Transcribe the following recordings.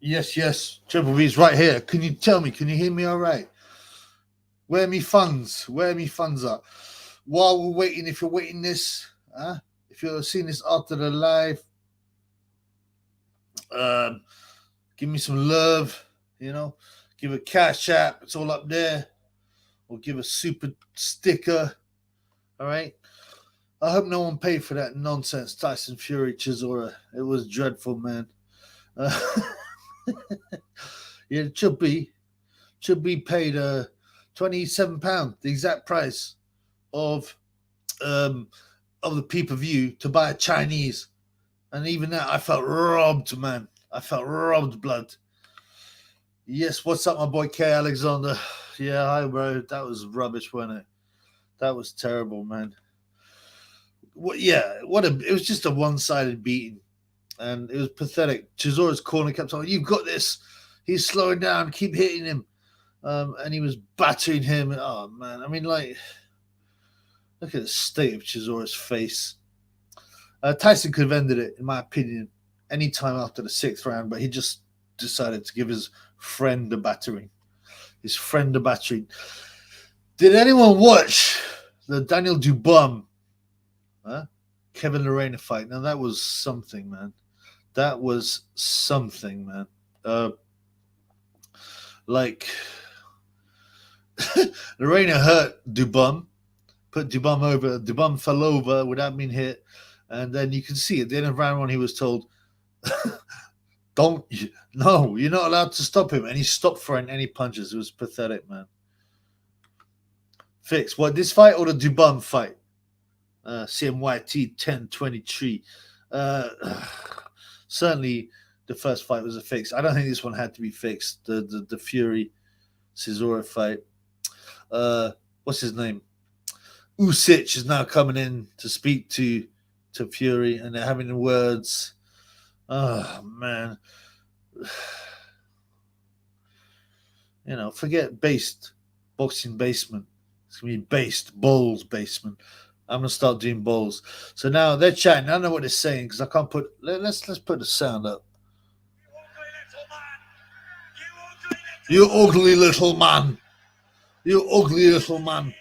Yes, yes. Triple V's right here. Can you tell me? Can you hear me all right? Where me funds? Where me funds are? While we're waiting, if you're waiting this, if you're seeing this after the live, um, give me some love, you know. Give a cash app, it's all up there. Or give a super sticker. All right. I hope no one paid for that nonsense, Tyson Fury Chisora. It was dreadful, man. Uh, yeah, it should be paid £27, the exact price of um of the pay-per-view to buy a Chinese. And even that I felt robbed, man. I felt robbed blood. Yes, what's up, my boy K Alexander? Yeah, hi bro. That was rubbish, wasn't it? That was terrible, man. It was just a one-sided beating. And it was pathetic. Chisora's corner kept saying, "You've got this. He's slowing down. Keep hitting him." And he was battering him. Oh man, I mean, like, look at the state of Chisora's face. Tyson could have ended it, in my opinion, any time after the sixth round, but he just decided to give his friend a battering. His friend a battering. Did anyone watch the Daniel Dubois, Kevin Lerena fight? Now that was something, man. That was something, man. Like Lerena hurt Dubois, put Dubois over. Dubois fell over without being hit, and then you can see at the end of round one he was told, "Don't, no, you're not allowed to stop him," and he stopped throwing any punches. It was pathetic, man. Fix what, this fight or the Dubois fight? CMYT 1023. Certainly, the first fight was a fix. I don't think this one had to be fixed. The Fury Chisora fight. What's his name? Usyk is now coming in to speak to Fury, and they're having words. Oh man, you know, forget boxing basement. It's gonna be bowls basement. I'm gonna start doing bowls. So now they're chatting. I don't know what they're saying because I can't put. Let's put the sound up. You ugly little man. You ugly little man.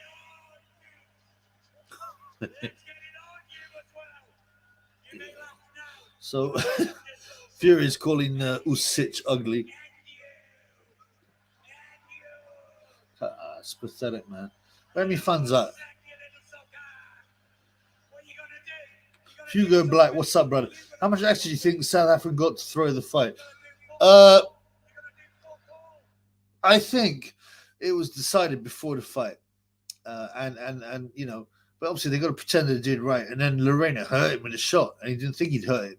So Fury is calling Usyk ugly. It's pathetic, man. Where me funds at? Hugo Black, what's up, brother? How much actually do you think South Africa got to throw the fight? I think it was decided before the fight, and you know, but obviously they got to pretend they did right. And then Lerena hurt him with a shot, and he didn't think he'd hurt him.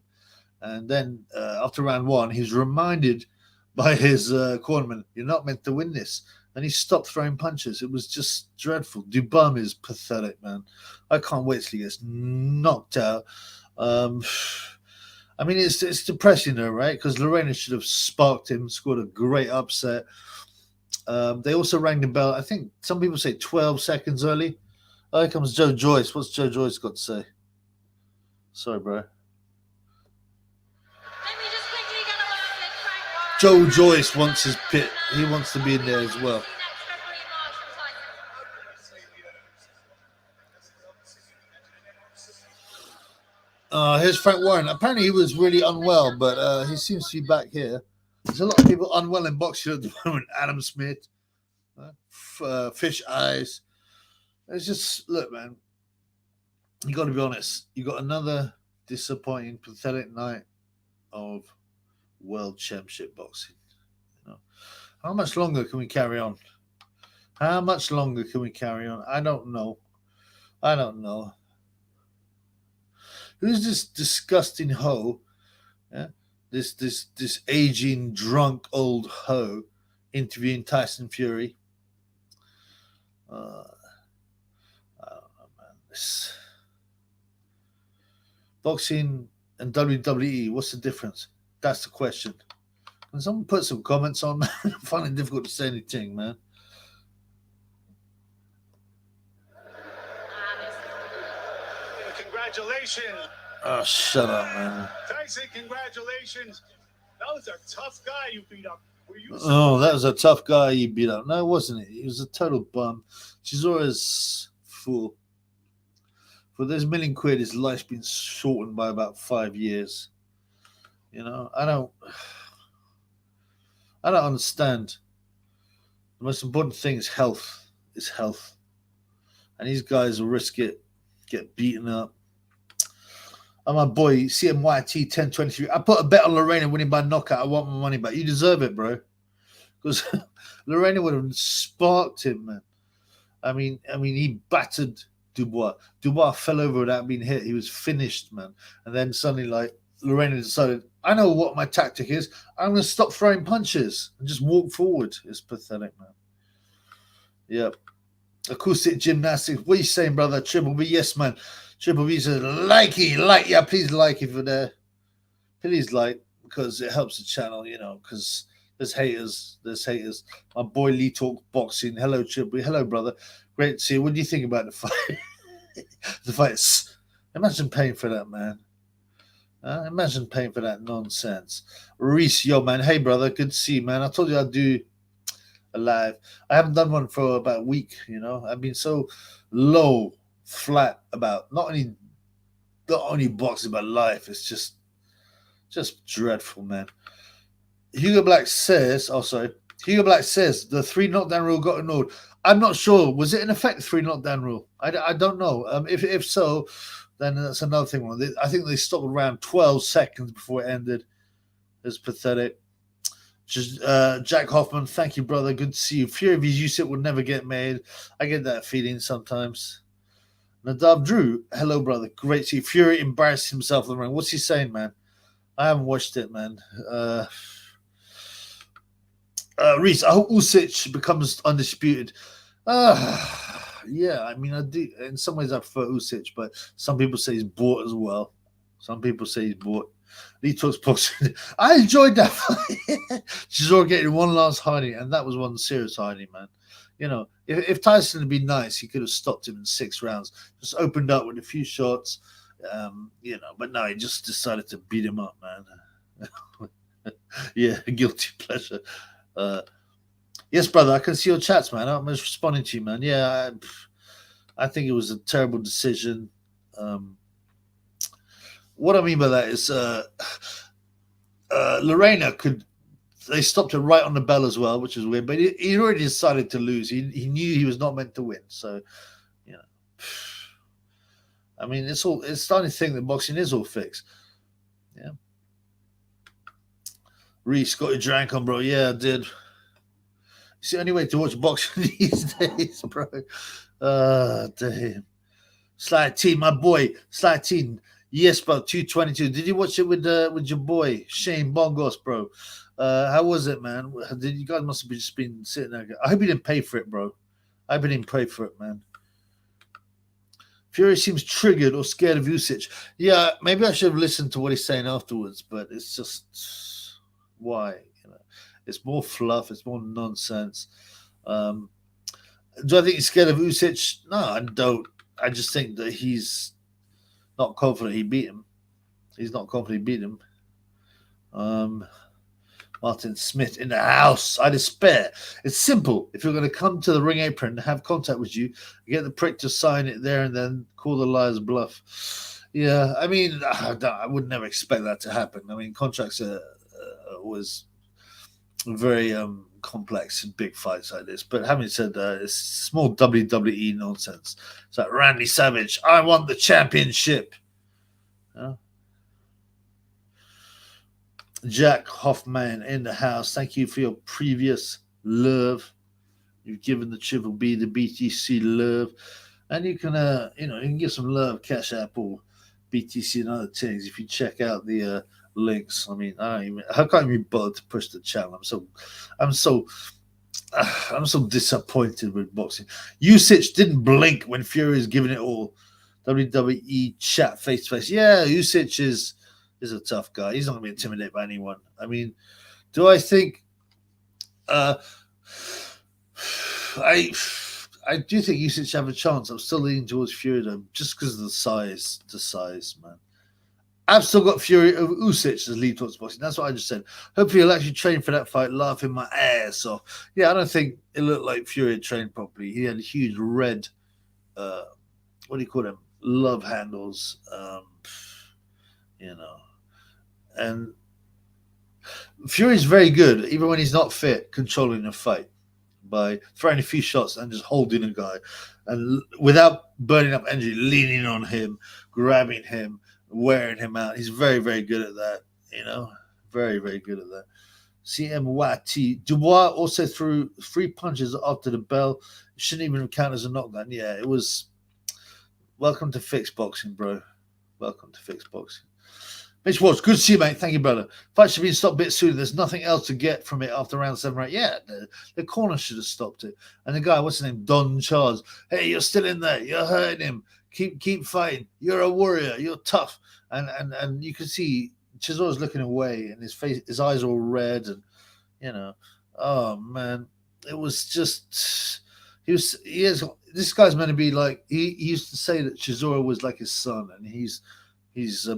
And then after round one, he's reminded by his cornerman, "You're not meant to win this." And he stopped throwing punches. It was just dreadful. Dubois is pathetic, man. I can't wait till he gets knocked out. I mean, it's depressing though, right? Because Lerena should have sparked him, scored a great upset. They also rang the bell. I think some people say 12 seconds early. Oh, here comes Joe Joyce. What's Joe Joyce got to say? Sorry, bro. Joe Joyce wants his pit. He wants to be in there as well. Here's Frank Warren. Apparently he was really unwell, but he seems to be back here. There's a lot of people unwell in boxing at the moment. Adam Smith, Fish Eyes. It's just, look, man, you got to be honest. You got another disappointing, pathetic night of World Championship boxing. You know, how much longer can we carry on? How much longer can we carry on? I don't know. I don't know. Who's this disgusting hoe? Yeah? This aging drunk old hoe interviewing Tyson Fury. I don't know, man. This boxing and WWE. What's the difference? That's the question. Can someone put some comments on? I'm finding it difficult to say anything, man. Congratulations. Oh, shut up, man. Tyson, congratulations. That was a tough guy you beat up. Oh, that was a tough guy you beat up. No, wasn't it? He was a total bum. Chisora's fool. For those £1,000,000, his life's been shortened by about 5 years. You know, I don't understand. The most important thing is health. Is health, and these guys will risk it, get beaten up. And my boy CMYT 1023. I put a bet on Lerena winning by knockout. I want my money back. You deserve it, bro. Because Lerena would have sparked him, man. I mean, he battered Dubois. Dubois fell over without being hit. He was finished, man. And then suddenly, like, Lerena decided, I know what my tactic is. I'm going to stop throwing punches and just walk forward. It's pathetic, man. Yep. Acoustic gymnastics. What are you saying, brother? Triple B. Yes, man. Triple B says, yeah, please like if you're there. Please like, because it helps the channel, you know, because there's haters. My boy Lee Talk Boxing. Hello, Triple B. Hello, brother. Great to see you. What do you think about the fight? The fights. Imagine paying for that, man. Imagine paying for that nonsense. Reese, yo, man. Hey, brother. Good to see you, man. I told you I'd do a live. I haven't done one for about a week, you know. I've been so low, flat about not only boxing but life. It's just dreadful, man. Hugo Black says the 3 knockdown rule got ignored. I'm not sure. Was it in effect 3 knockdown rule? I don't know. If so, then that's another thing. I think they stopped around 12 seconds before it ended. It's pathetic. Just Jack Hoffman, thank you, brother. Good to see you. Fury vs Usyk would never get made. I get that feeling sometimes. Nadav Drew, hello, brother. Great to see you. Fury embarrassed himself in the ring. What's he saying, man? I haven't watched it, man. Reese, I hope Usyk becomes undisputed. Yeah, I mean, I do. In some ways, I prefer Usyk, but some people say he's bought as well. Some people say he's bought. Lee talks boxing. I enjoyed that fight. Chisora getting one last hiding, and that was one serious hiding, man. You know, if Tyson had been nice, he could have stopped him in 6 rounds. Just opened up with a few shots, you know. But no, he just decided to beat him up, man. Yeah, guilty pleasure. Yes, brother, I can see your chats, man. I'm just responding to you, man. Yeah, I think it was a terrible decision. What I mean by that is Lerena they stopped it right on the bell as well, which is weird, but he already decided to lose. He knew he was not meant to win. So, you know, I mean, it's starting to think that boxing is all fixed. Yeah. Reese, got your drink on, bro. Yeah, I did. It's the only way to watch boxing these days, bro. Damn. Sly T, my boy. Sly T. Yes, bro. 222. Did you watch it with your boy Shane Bongos, bro? How was it, man? You guys must have just been sitting there. I hope you didn't pay for it, bro. I hope you didn't pay for it, man. Fury seems triggered or scared of Usyk. Yeah, maybe I should have listened to what he's saying afterwards, but it's just why, you know. It's more fluff. It's more nonsense. Do I think he's scared of Usyk? No, I don't. I just think that he's not confident he beat him. He's not confident he beat him. Martin Smith in the house. I despair. It's simple. If you're going to come to the ring apron and have contact with you, get the prick to sign it there and then call the liar's bluff. Yeah, I mean, I would never expect that to happen. I mean, contracts are always very complex in big fights like this. But having said that, it's small WWE nonsense. It's like Randy Savage, I want the championship. Jack Hoffman in the house. Thank you for your previous love. You've given the Triple B, the BTC love. And you can, you can give some love, Cash App or BTC and other things if you check out the links. I mean, I can't even bother to push the channel. I'm so disappointed with boxing. Usyk didn't blink when Fury was giving it all. WWE chat face to face. Yeah, Usyk is a tough guy. He's not going to be intimidated by anyone. I mean, do I think? I do think Usyk should have a chance. I'm still leaning towards Fury though, just because of the size. Man, I've still got Fury over Usyk as lead talks boxing. That's what I just said. Hopefully he'll actually train for that fight, laughing my ass off. Yeah, I don't think it looked like Fury had trained properly. He had huge red, what do you call them? Love handles, And Fury's very good, even when he's not fit, controlling a fight by throwing a few shots and just holding a guy. And without burning up energy, leaning on him, grabbing him, wearing him out. He's very, very good at that, very, very good at that. CMYT. Dubois also threw 3 punches after the bell. It shouldn't even count as a knockdown. Yeah, it was. Welcome to fixed boxing, bro. Welcome to fixed boxing. Mitch Watts, good to see you, mate. Thank you, brother. Fight should be stopped a bit sooner. There's nothing else to get from it after round 7 or 8. Yeah, the corner should have stopped it. And the guy, what's his name? Don Charles. Hey, you're still in there. You're hurting him. Keep fighting. You're a warrior. You're tough. And you can see Chisora's looking away, and his eyes are all red, and oh man, it was just this guy's meant to be like he used to say that Chisora was like his son, and he's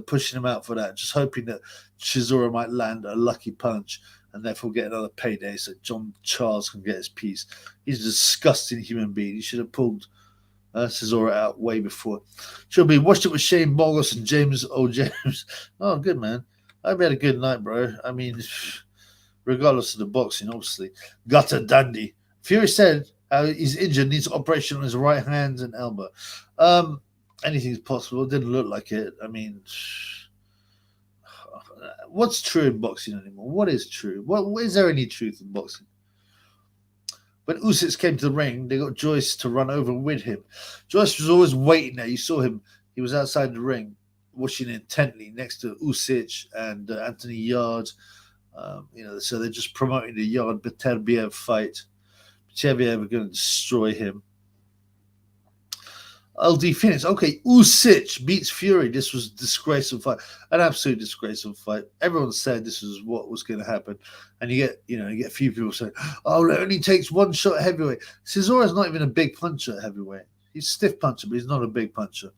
pushing him out for that, just hoping that Chisora might land a lucky punch and therefore get another payday so John Charles can get his piece. He's a disgusting human being. He should have pulled Chisora out way before. Should be watched it with Shane Boggles and James James. Oh, good, man. I hope you had a good night, bro. I mean, regardless of the boxing, obviously. Gutter Dandy. Fury said he's injured, needs operation on his right hand and elbow. Anything's possible. It didn't look like it. I mean, what's true in boxing anymore? What is true? Is there any truth in boxing? When Usyk came to the ring, they got Joyce to run over with him. Joyce was always waiting there. You saw him. He was outside the ring, watching intently next to Usyk and Anthony Yard. So they're just promoting the Yard Beterbiev fight. Beterbiev are going to destroy him. LD Phoenix. Okay, Usyk beats Fury. This was a disgraceful fight. An absolute disgraceful fight. Everyone said this was what was going to happen. And you get a few people saying, oh, it only takes one shot at heavyweight. Chisora's not even a big puncher at heavyweight. He's a stiff puncher, but he's not a big puncher.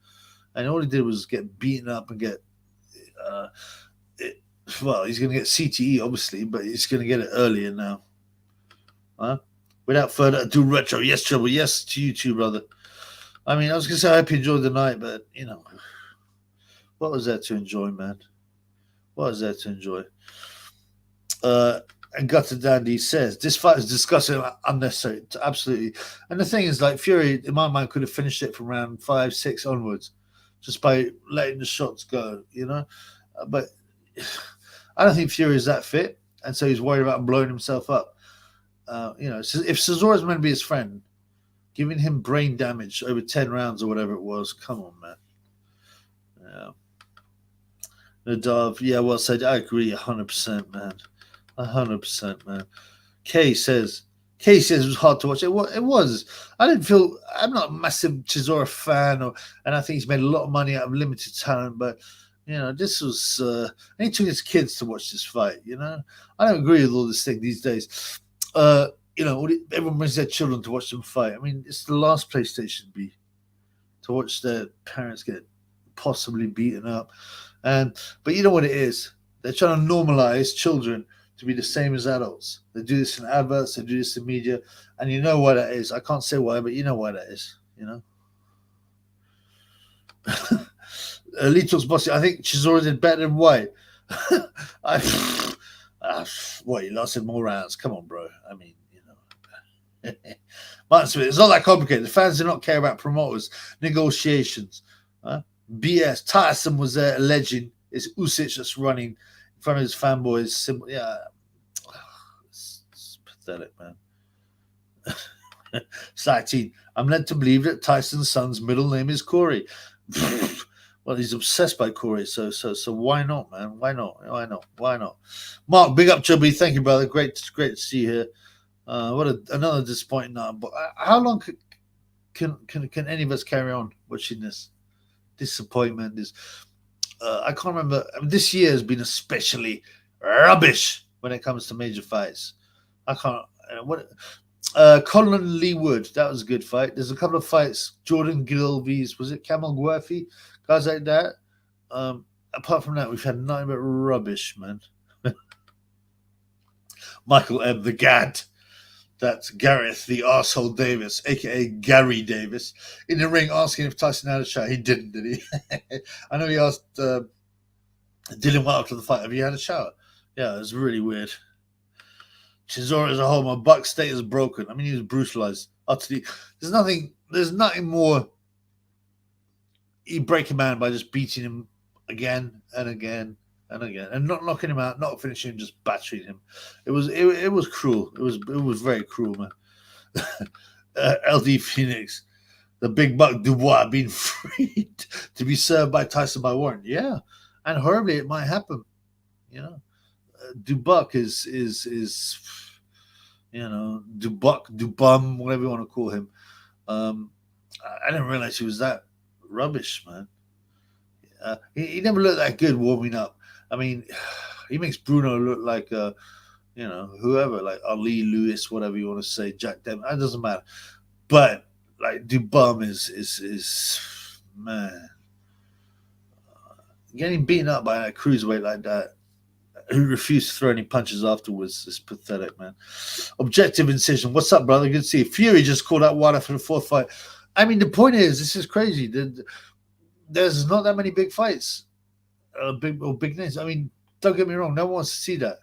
And all he did was get beaten up and get he's going to get CTE, obviously, but he's going to get it earlier now. Without further ado, Retro. Yes, Trouble. Yes to you too, brother. I mean, I was going to say I hope you enjoyed the night, but, what was there to enjoy, man? What was there to enjoy? And Gutter Dandy says, this fight is disgusting, unnecessary, absolutely. And the thing is, like, Fury, in my mind, could have finished it from round 5, 6 onwards, just by letting the shots go, But I don't think Fury is that fit, and so he's worried about blowing himself up. So if Chisora's meant to be his friend, giving him brain damage over 10 rounds or whatever it was. Come on, man. Yeah. Nadav, yeah, well said. I agree 100%, man. 100%, man. Kay says it was hard to watch. It was. I'm not a massive Chisora fan, and I think he's made a lot of money out of limited talent, but, this was, and he took his kids to watch this fight, I don't agree with all this thing these days. Everyone brings their children to watch them fight. I mean, it's the last place they should be, to watch their parents get possibly beaten up. But you know what it is? They're trying to normalize children to be the same as adults. They do this in adverts, they do this in media, and you know why that is. I can't say why, but you know why that is, Lito's bossy. I think Chisora did better than White. He lasted more rounds. Come on, bro. I mean, Martin Smith, it's not that complicated. The fans do not care about promoters, negotiations. BS. Tyson was there alleging it's Usyk that's running in front of his fanboys. It's pathetic, man. Slighting. I'm led to believe that Tyson's son's middle name is Corey. Well, he's obsessed by Corey, so why not, man? Why not? Mark, big up, Chubby. Thank you, brother. Great to see you here. Another disappointing night. But how long can any of us carry on watching this disappointment? I can't remember. I mean, this year has been especially rubbish when it comes to major fights. I can't. Colin Lee Wood, that was a good fight. There's a couple of fights. Jordan Gilvies, was it Camel Guerfi? Guys like that. I apart from that, we've had nothing but rubbish, man. Michael M. the Gad. That's Gareth the Arsehole Davis, aka Gary Davis, in the ring asking if Tyson had a shower. He didn't, did he? I know he asked Dylan White after the fight, have you had a shower? Yeah, it was really weird. Chisora as a whole, my buck state is broken. I mean, he was brutalized utterly. There's nothing more. You break a man by just beating him again and again and again, and not knocking him out, not finishing him, just battering him. It was cruel. It was very cruel, man. LD Phoenix, the big buck Dubois being freed to be served by Tyson by warrant. Yeah, and horribly it might happen. You know, Dubois is you know, Dubum, whatever you want to call him. I didn't realize he was that rubbish, man. He never looked that good warming up. I mean, he makes Bruno look like you know, whoever, like Ali Lewis, whatever you want to say, Jack Dem. It doesn't matter. But like Dubum is man, getting beaten up by a cruiserweight like that, who refused to throw any punches afterwards, is pathetic, man. Objective incision. What's up, brother? Good to see you. Fury just called out Wilder for the fourth fight. I mean, the point is, this is crazy. There's not that many big fights, big names. I mean, don't get me wrong. No one wants to see that.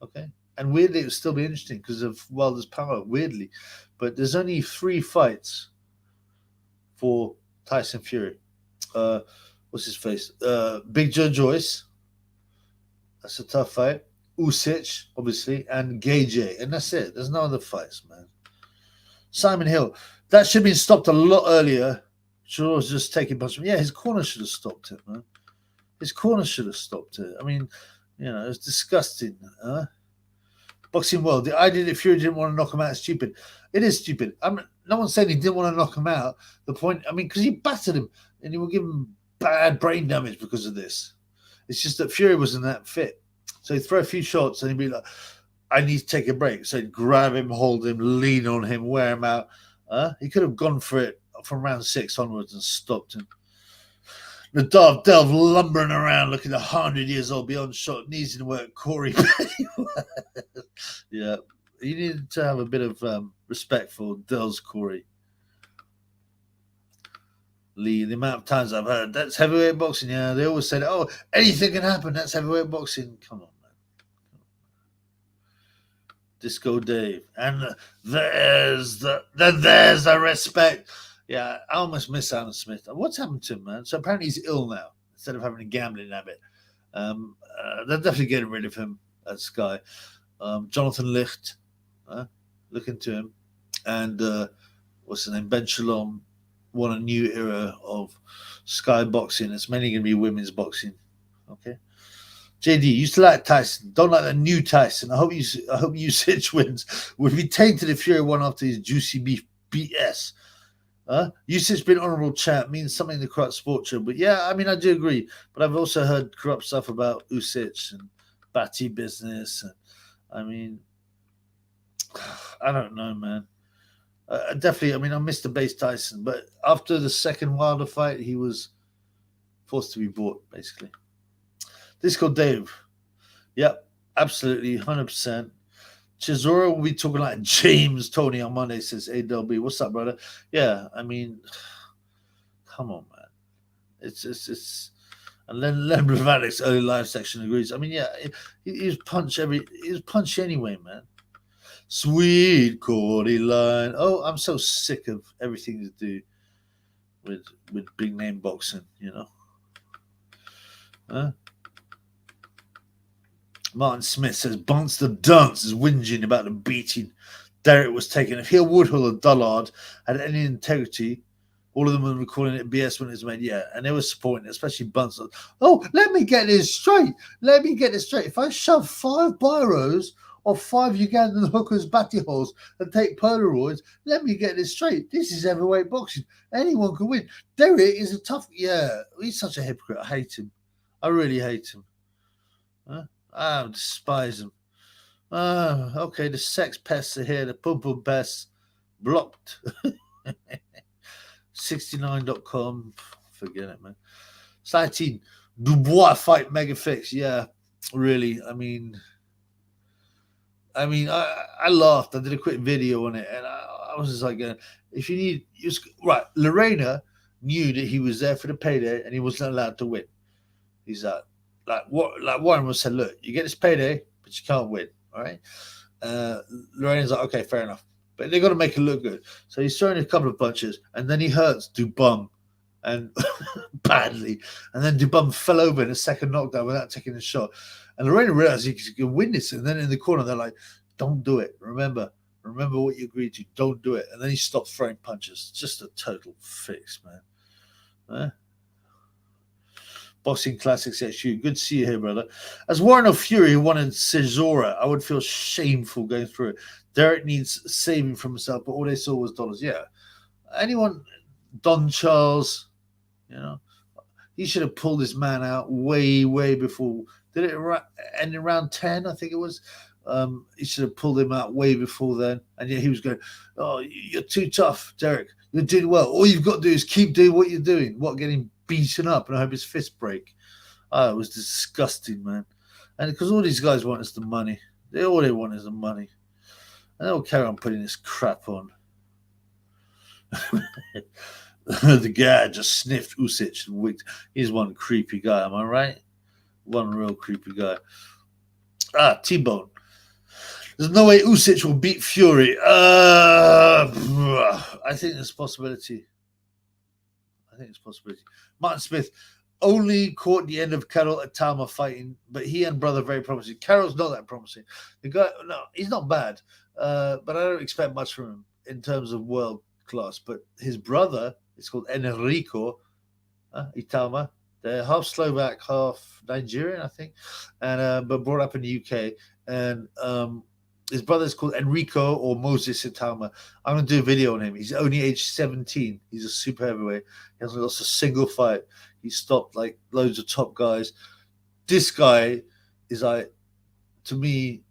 Okay, and weirdly, it would still be interesting because of Wilder's power. Weirdly, but there's only 3 fights for Tyson Fury. What's his face? Big Joe Joyce. That's a tough fight. Usyk, obviously, and Gage, and that's it. There's no other fights, man. Simon Hill. That should have been stopped a lot earlier. Sure, was just taking punches. Yeah, his corner should have stopped it, man. His corner should have stopped it. I mean, you know, it's disgusting. Boxing world. The idea that Fury didn't want to knock him out is stupid. It is stupid. No one's saying he didn't want to knock him out. The point, I mean, because he battered him and he will give him bad brain damage because of this. It's just that Fury wasn't that fit. So he'd throw a few shots and he'd be like, I need to take a break. So he'd grab him, hold him, lean on him, wear him out. He could have gone for it from round 6 onwards and stopped him. Nadav Delve lumbering around looking 100 years old, beyond shot, knees in work. Corey. Yeah, you needed to have a bit of respect for Delve's Corey. Lee, the amount of times I've heard, that's heavyweight boxing. Yeah, they always said, oh, anything can happen. That's heavyweight boxing. Come on, man. Disco Dave. And there's the respect. Yeah, I almost miss Alan Smith. What's happened to him, man? So apparently he's ill now instead of having a gambling habit. They're definitely getting rid of him at Sky. Jonathan Licht, look into him. And what's his name? Ben Shalom want a new era of Sky boxing. It's mainly going to be women's boxing. Okay. JD, used to like Tyson. Don't like the new Tyson. I hope Usyk wins. Would be tainted if Fury won after his juicy beef BS. Usyk's been honorable champ means something in the corrupt sport show. But yeah, I mean, I do agree. But I've also heard corrupt stuff about Usyk and Batty business. And I mean, I don't know, man. Definitely, I mean, I missed the base Tyson. But after the second Wilder fight, he was forced to be bought, basically. Disco Dave. Yep, absolutely, 100%. Chisora will be talking like James Tony on Monday, says AWB. What's up, brother? Yeah, I mean, come on, man. It's and Len Bravadic's early live section agrees. I mean, yeah, he was punchy anyway, man. Sweet Cordy line. Oh, I'm so sick of everything to do with big name boxing, you know. Martin Smith says Bonster Dunce is whinging about the beating Derek was taken. If Hill, Woodhull, or Dullard had any integrity, all of them would be calling it BS when it was made. Yeah, and they were supporting it, especially Bunce. Oh, let me get this straight. If I shove 5 biros or 5 Ugandan hookers batty holes and take Polaroids, let me get this straight. This is heavyweight boxing. Anyone can win. Derek is a tough... Yeah, he's such a hypocrite. I hate him. I really hate him. I despise him. Okay, the sex pests are here. The pum pests blocked. 69.com. Forget it, man. Citing Dubois fight mega fix. Yeah, really. I mean, I laughed. I did a quick video on it, and I was just like, if you need, right. Lerena knew that he was there for the payday, and he wasn't allowed to win. He's like Warren was said, look, you get this payday, but you can't win. All right. Lorena's like, okay, fair enough, but they got to make it look good. So he's throwing a couple of punches, and then he hurts Dubois and badly, and then Dubois fell over in a second knockdown without taking a shot. And Lerena realized he could win this, and then in the corner they're like, "Don't do it. Remember what you agreed to. Don't do it." And then he stopped throwing punches. Just a total fix, man. Boxing Classics XU. Good to see you here, brother. As Warren of Fury wanted Chisora, I would feel shameful going through it. Derek needs saving from himself, but all they saw was dollars. Yeah. Anyone, Don Charles, he should have pulled this man out way before. Did it end in round 10? I think it was. He should have pulled him out way before then. And yet he was going, oh, you're too tough, Derek. You're doing well. All you've got to do is keep doing what you're doing. Getting beaten up, and I hope his fist break. Oh, it was disgusting, man. And because all these guys want is the money. All they want is the money. And they'll carry on putting this crap on. The guy just sniffed Usyk and wicked. He's one creepy guy, am I right? One real creepy guy. T-Bone. There's no way Usyk will beat Fury. I think there's a possibility. Martin Smith only caught the end of Carol Atama fighting, but he and brother very promising. Carol's not that promising. The guy, no, he's not bad, but I don't expect much from him in terms of world class. But his brother is called Enrico Itama. They're half Slovak, half Nigerian, I think, and but brought up in the UK. And his brother is called Enrico or Moses Itama. I'm going to do a video on him. He's only age 17. He's a super heavyweight. He hasn't lost a single fight. He stopped like loads of top guys. This guy is like, to me,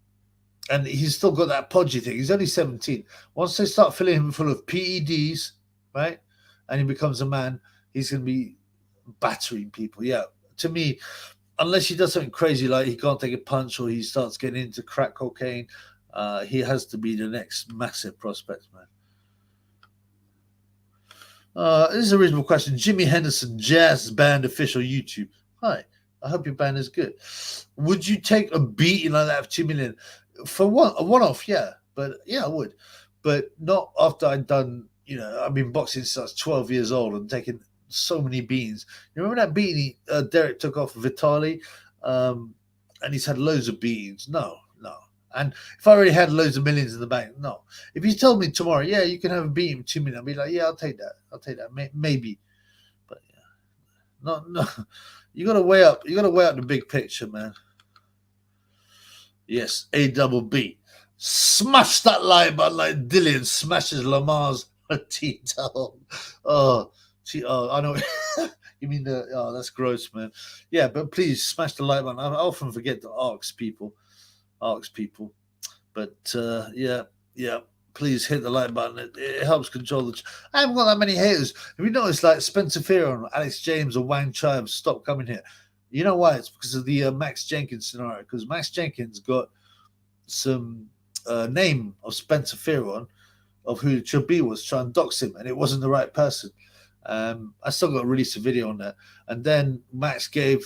and he's still got that podgy thing. He's only 17. Once they start filling him full of PEDs, right, and he becomes a man, he's going to be battering people. Yeah, to me, unless he does something crazy like he can't take a punch or he starts getting into crack cocaine, he has to be the next massive prospect, man. This is a reasonable question. Jimmy Henderson, jazz band official YouTube. Hi, I hope your band is good. Would you take a beating like that of 2 million? For a one-off, yeah. But yeah, I would. But not after I'd done, I've been boxing since I was 12 years old and taking so many beatings. You remember that beating Derek took off Vitali? And he's had loads of beatings. No. And if I already had loads of millions in the bank, no. If you told me tomorrow, yeah, you can have a beating 2 million, I'd be like, yeah, I'll take that. Maybe. But yeah. No. You gotta weigh up the big picture, man. Yes, A-double-B. Smash that like button like Dillian smashes Lamar's T-towel. I know. You mean that's gross, man. Yeah, but please smash the like button. I often forget to ask people. But yeah, please hit the like button. It helps control I haven't got that many haters. Have you noticed like Spencer Fearon, Alex James, or Wang Chai have stopped coming here? You know why? It's because of the Max Jenkins scenario. Because Max Jenkins got some name of Spencer Fearon of who Dubois was trying to dox him, and it wasn't the right person. I still got to release a video on that. And then Max gave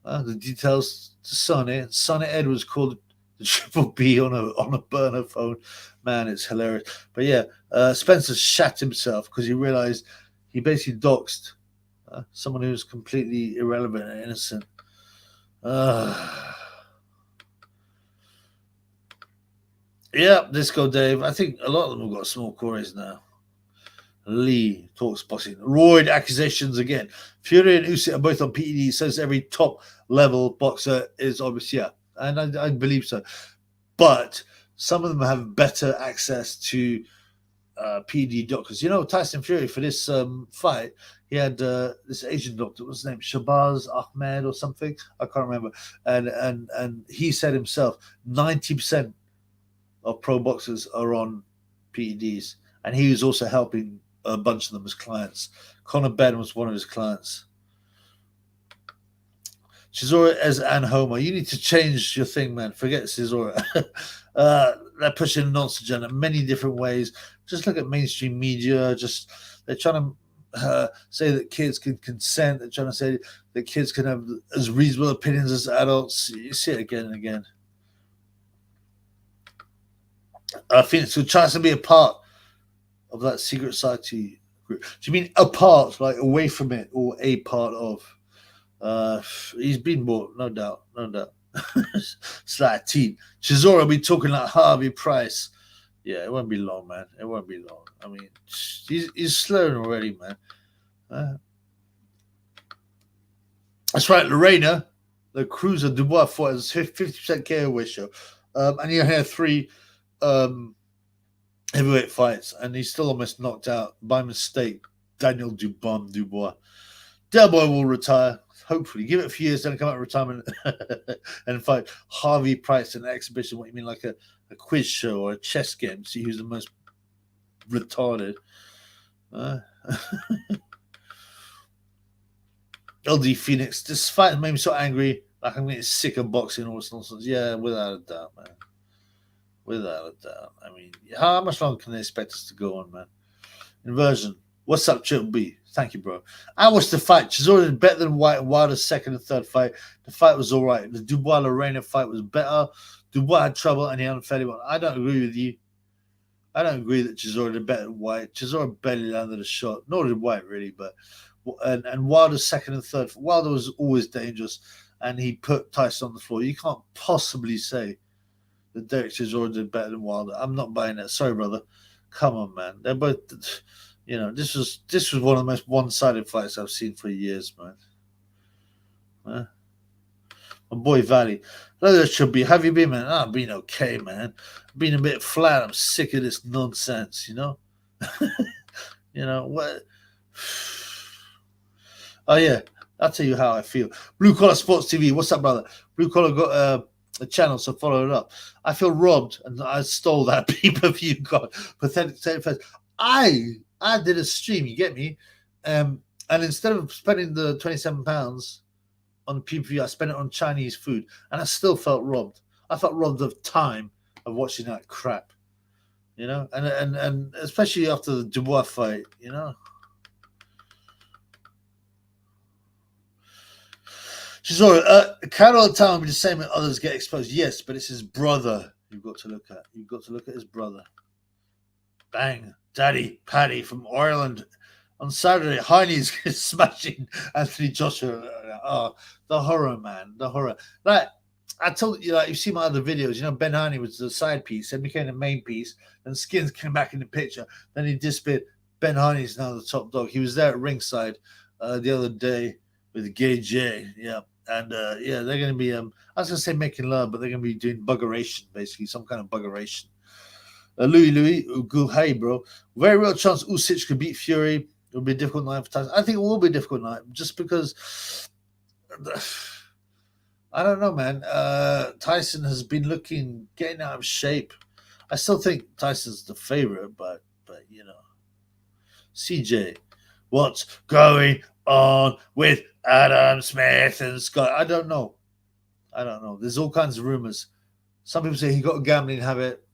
the details to Sonny. Sonny Edwards called the Triple B on a burner phone. Man, it's hilarious. But yeah, Spencer shat himself because he realized he basically doxed someone who was completely irrelevant and innocent. Yeah, Disco Dave. I think a lot of them have got small quarries now. Lee talks boxing. Roid accusations again. Fury and Usyk are both on PED. Says every top level boxer is obviously, yeah, and I believe so. But some of them have better access to PED doctors. Tyson Fury for this fight, he had this Asian doctor. What's his name? Shabazz Ahmed or something. I can't remember. And he said himself, 90% of pro boxers are on PEDs, and he was also helping a bunch of them as clients. Conor Ben was one of his clients. Chisora as an homo. You need to change your thing, man. Forget Chisora. They're pushing nonsense agenda many different ways. Just look at mainstream media. Just they're trying to say that kids can consent. They're trying to say that kids can have as reasonable opinions as adults. You see it again and again. Phoenix who tries to be a part of that secret society group. Do you mean a part, like away from it, or a part of? He's been bought, no doubt, no doubt. It's like a team. Chisora will be talking like Harvey Price. Yeah, it won't be long, man. It won't be long. I mean, he's slurring already, man. That's right, Lerena, the cruiser Dubois fought as 50% KO ratio. And he had 3 heavyweight fights, and he's still almost knocked out by mistake. Daniel Dubois. Del Boy will retire. Hopefully, give it a few years, then come out of retirement and fight Harvey Price in an exhibition. What you mean, like a quiz show or a chess game? See who's the most retarded. LD Phoenix. This fight made me so angry. Like I'm getting sick of boxing and all this nonsense. Yeah, without a doubt, man. Without a doubt. I mean, how much longer can they expect us to go on, man? Inversion. What's up, Triple B? Thank you, bro. I watched the fight. Chisora did better than Wilder's second and third fight. The fight was all right. The Dubois-Lerena fight was better. Dubois had trouble and he unfairly won. I don't agree with you. I don't agree that Chisora did better than White. Chisora barely landed a shot. Nor did White, really. But and Wilder's second and third. Wilder was always dangerous, and he put Tyson on the floor. You can't possibly say that Derek Chisora did better than Wilder. I'm not buying that. Sorry, brother. Come on, man. They're both... You know, this was one of the most one-sided fights I've seen for years, man. My boy Valley. Hello there, should be. Have you been, man? I've been okay, man. I've been a bit flat. I'm sick of this nonsense, you know? You know, what? Oh, yeah. I'll tell you how I feel. Blue Collar Sports TV. What's up, brother? Blue Collar got a channel, so follow it up. I feel robbed, and I stole that pay-per-view. God, pathetic face. I did a stream, you get me? And instead of spending the £27 on pay-per-view, I spent it on Chinese food. And I still felt robbed. I felt robbed of time of watching that crap. You know? And especially after the Dubois fight, you know? Chisora, Carol Town will be the same when others get exposed. Yes, but it's his brother you've got to look at. You've got to look at his brother. Bang. Daddy Paddy from Ireland on Saturday. Heine's smashing Anthony Joshua. Oh, the horror, man. The horror. Like, I told you, like, you've seen my other videos. You know, Ben Heine was the side piece, then became the main piece. Then Skins came back in the picture. Then he disappeared. Ben Heine is now the top dog. He was there at ringside the other day with Gay J. Yeah. And, yeah, they're going to be, I was going to say making love, but they're going to be doing buggeration, basically, some kind of buggeration. Louis, good, hey, bro. Very real chance Usyk could beat Fury. It'll be a difficult night for Tyson. I think it will be a difficult night just because I don't know, man. Tyson has been getting out of shape. I still think Tyson's the favorite, but you know, CJ, what's going on with Adam Smith and Scott? I don't know. There's all kinds of rumors. Some people say he got a gambling habit.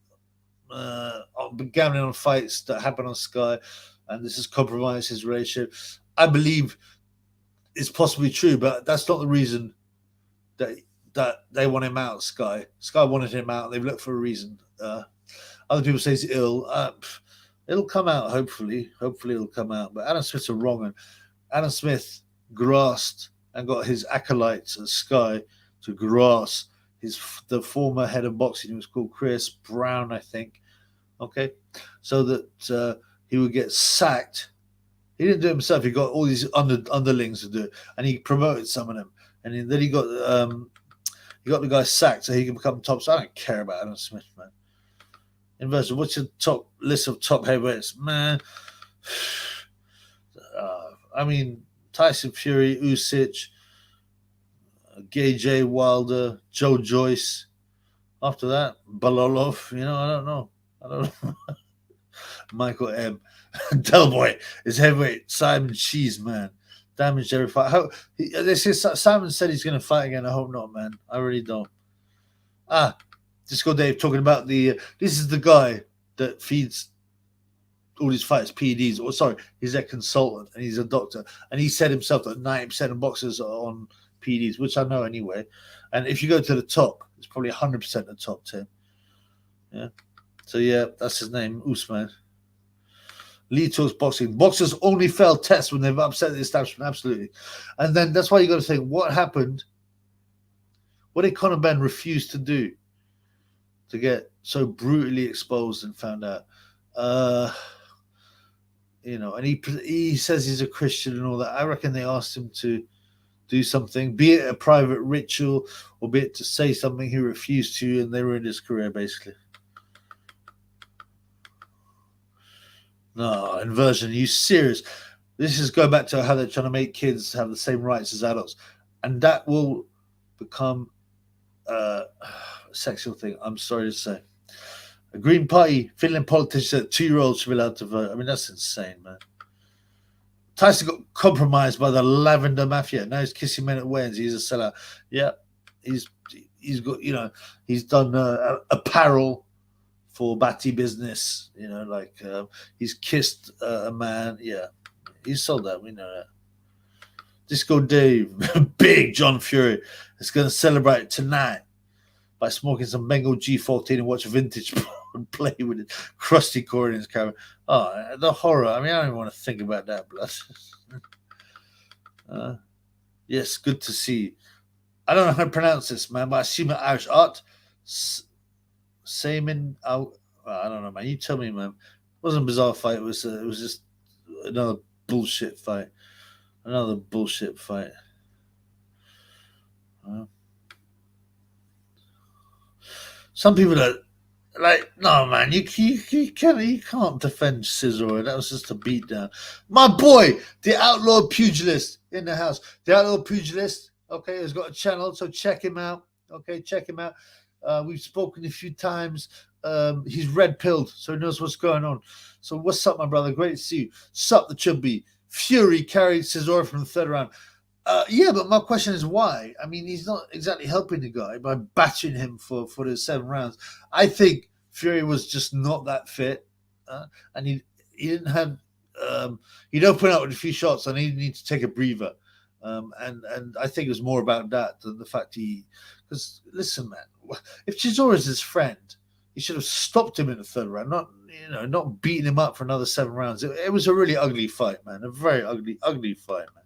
Gambling on fights that happen on Sky, and this has compromised his relationship. I believe it's possibly true, but that's not the reason that they want him out. Sky wanted him out. They've looked for a reason. Other people say he's ill. It'll come out. Hopefully it'll come out. But Adam Smith's a wrong one. Adam Smith grasped and got his acolytes at Sky to grasp the former head of boxing, who was called Chris Brown, I think. Okay, so that he would get sacked. He didn't do it himself. He got all these underlings to do it, and he promoted some of them. And then he got the guy sacked so he can become top. So I don't care about Adam Smith, man. Inversion, what's your top list of top heavyweights, man? I mean, Tyson Fury, Usyk, Gay J. Wilder, Joe Joyce. After that, Balolov. You know, I don't know. Michael M. Del Boy is heavyweight. Simon Cheese, man. damaged every fight. Simon said he's going to fight again. I hope not, man. I really don't. Disco Dave talking about this is the guy that feeds all these fights PEDs. Or sorry, he's a consultant and he's a doctor. And he said himself that 90% of boxers are on PEDs, which I know anyway. And if you go to the top, it's probably 100% the top 10. Yeah. So yeah, that's his name, Usman. Lee talks boxing. Boxers only fail tests when they've upset the establishment. Absolutely. And then that's why you got to think, what happened? What did Conor Benn refuse to do to get so brutally exposed and found out? And he says he's a Christian and all that. I reckon they asked him to do something, be it a private ritual or be it to say something he refused to, and they ruined his career, basically. No, inversion. Are you serious? This is going back to how they're trying to make kids have the same rights as adults. And that will become a sexual thing, I'm sorry to say. A Green Party, Finland politician said 2-year-olds should be allowed to vote. I mean, that's insane, man. Tyson got compromised by the Lavender Mafia. Now he's kissing men at weddings. He's a sellout. Yeah, he's got, he's done apparel for Batty business. He's kissed a man. Yeah, he sold that. We know that. Disco Dave, big John Fury, is going to celebrate tonight by smoking some Bengal G14 and watch vintage and play with it. Crusty core in his camera. Oh, the horror. I mean, I don't even want to think about that, blood. Yes, good to see. I don't know how to pronounce this, man, but I assume it's Irish art. Samin, I don't know, man. You tell me, man. It wasn't a bizarre fight. It was just another bullshit fight. Another bullshit fight. Some people are like, no, man, you can't defend Chisora. That was just a beatdown. My boy, the Outlaw Pugilist in the house. The Outlaw Pugilist, okay, has got a channel, so check him out. Okay, check him out. We've spoken a few times. He's red-pilled, so he knows what's going on. So what's up, my brother? Great to see you. Sup, the chubby. Fury carried Chisora from the third round. Yeah, but my question is why? I mean, he's not exactly helping the guy by battering him for the 7 rounds. I think Fury was just not that fit, and he didn't have. He'd open up with a few shots, and he needed to take a breather. And I think it was more about that than the fact because listen, man, if Chisora is his friend, he should have stopped him in the third round, not beating him up for another 7 rounds. It was a really ugly fight, man. A very ugly fight, man.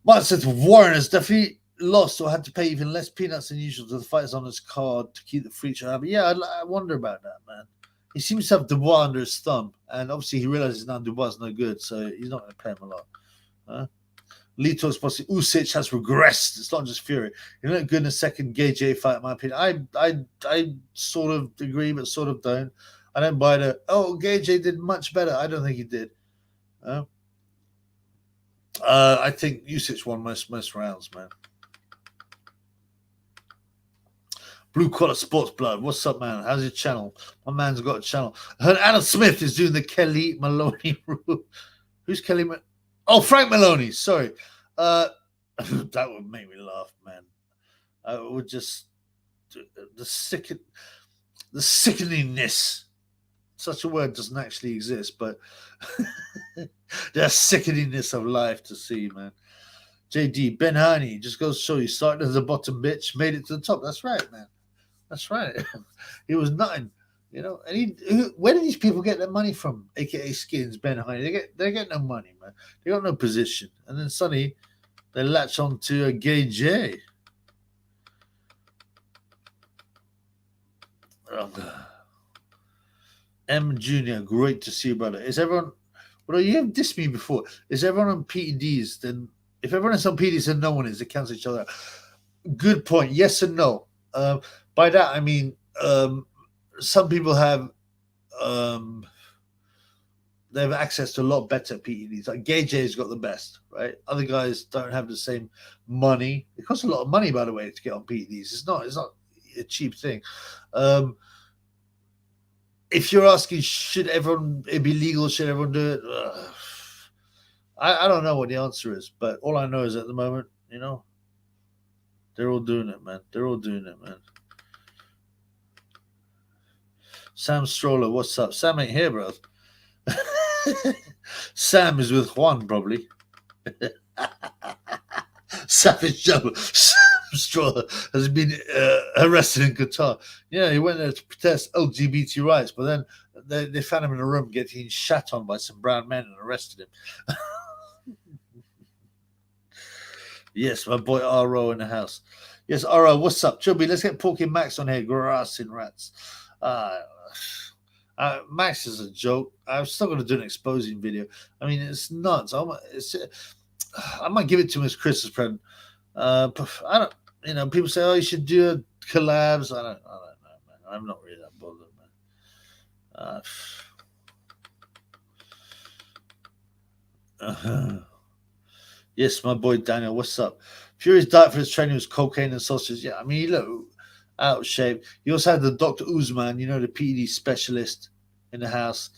Martin says Warren has definitely lost or had to pay even less peanuts than usual to the fighters on his card to keep the free show happy. Yeah, I wonder about that, man. He seems to have Dubois under his thumb, and obviously he realizes now Dubois is no good, so he's not going to pay him a lot. Lito's possibly Usyk has regressed. It's not just Fury. He looked good in the second Gage fight, in my opinion. I sort of agree, but sort of don't. I don't buy that. Oh, Gage did much better. I don't think he did. I think Usyk won most rounds, man. Blue Collar Sports Blood. What's up, man? How's your channel? My man's got a channel. I heard Adam Smith is doing the Kelly Maloney rule. Who's Kelly? Frank Maloney. Sorry. That would make me laugh, man. I would just the sickeningness. Such a word doesn't actually exist, but the sickeningness of life to see, man. JD, Ben Harney, just goes to show you, started as a bottom bitch, made it to the top. That's right, man. That's right. He was nothing, And where do these people get their money from? AKA Skins, Ben Harney. They get no money, man. They got no position. And then suddenly they latch on to a gay J. M Junior, great to see you, brother. Is everyone? Well, you have dissed me before. Is everyone on PEDs? Then, if everyone is on PEDs and no one is, they cancel each other out. Good point. Yes and no. By that I mean some people have they have access to a lot better PEDs. Like Gage has got the best, right? Other guys don't have the same money. It costs a lot of money, by the way, to get on PEDs. It's not a cheap thing. If you're asking, should everyone it be legal? Should everyone do it? I don't know what the answer is, but all I know is at the moment, they're all doing it, man. They're all doing it, man. Sam Stroller, what's up? Sam ain't here, bro. Sam is with Juan, probably. Savage Joe. Sam Stroller has been arrested in Qatar. Yeah, he went there to protest LGBT rights, but then they found him in a room getting shat on by some brown men and arrested him. Yes, my boy R.O. in the house. Yes, R.O., what's up? Chubby, let's get Porky Max on here, grassing rats. Max is a joke. I'm still going to do an exposing video. I mean, it's nuts. I might give it to him as Christmas present. I don't, people say, oh, you should do a collabs. I don't know, man. I'm not really that bothered, man. Yes, my boy Daniel, what's up? Fury's diet for his training was cocaine and sausages. Yeah, I mean, he looked out of shape. You also had the Dr. Usman, the PED specialist in the house.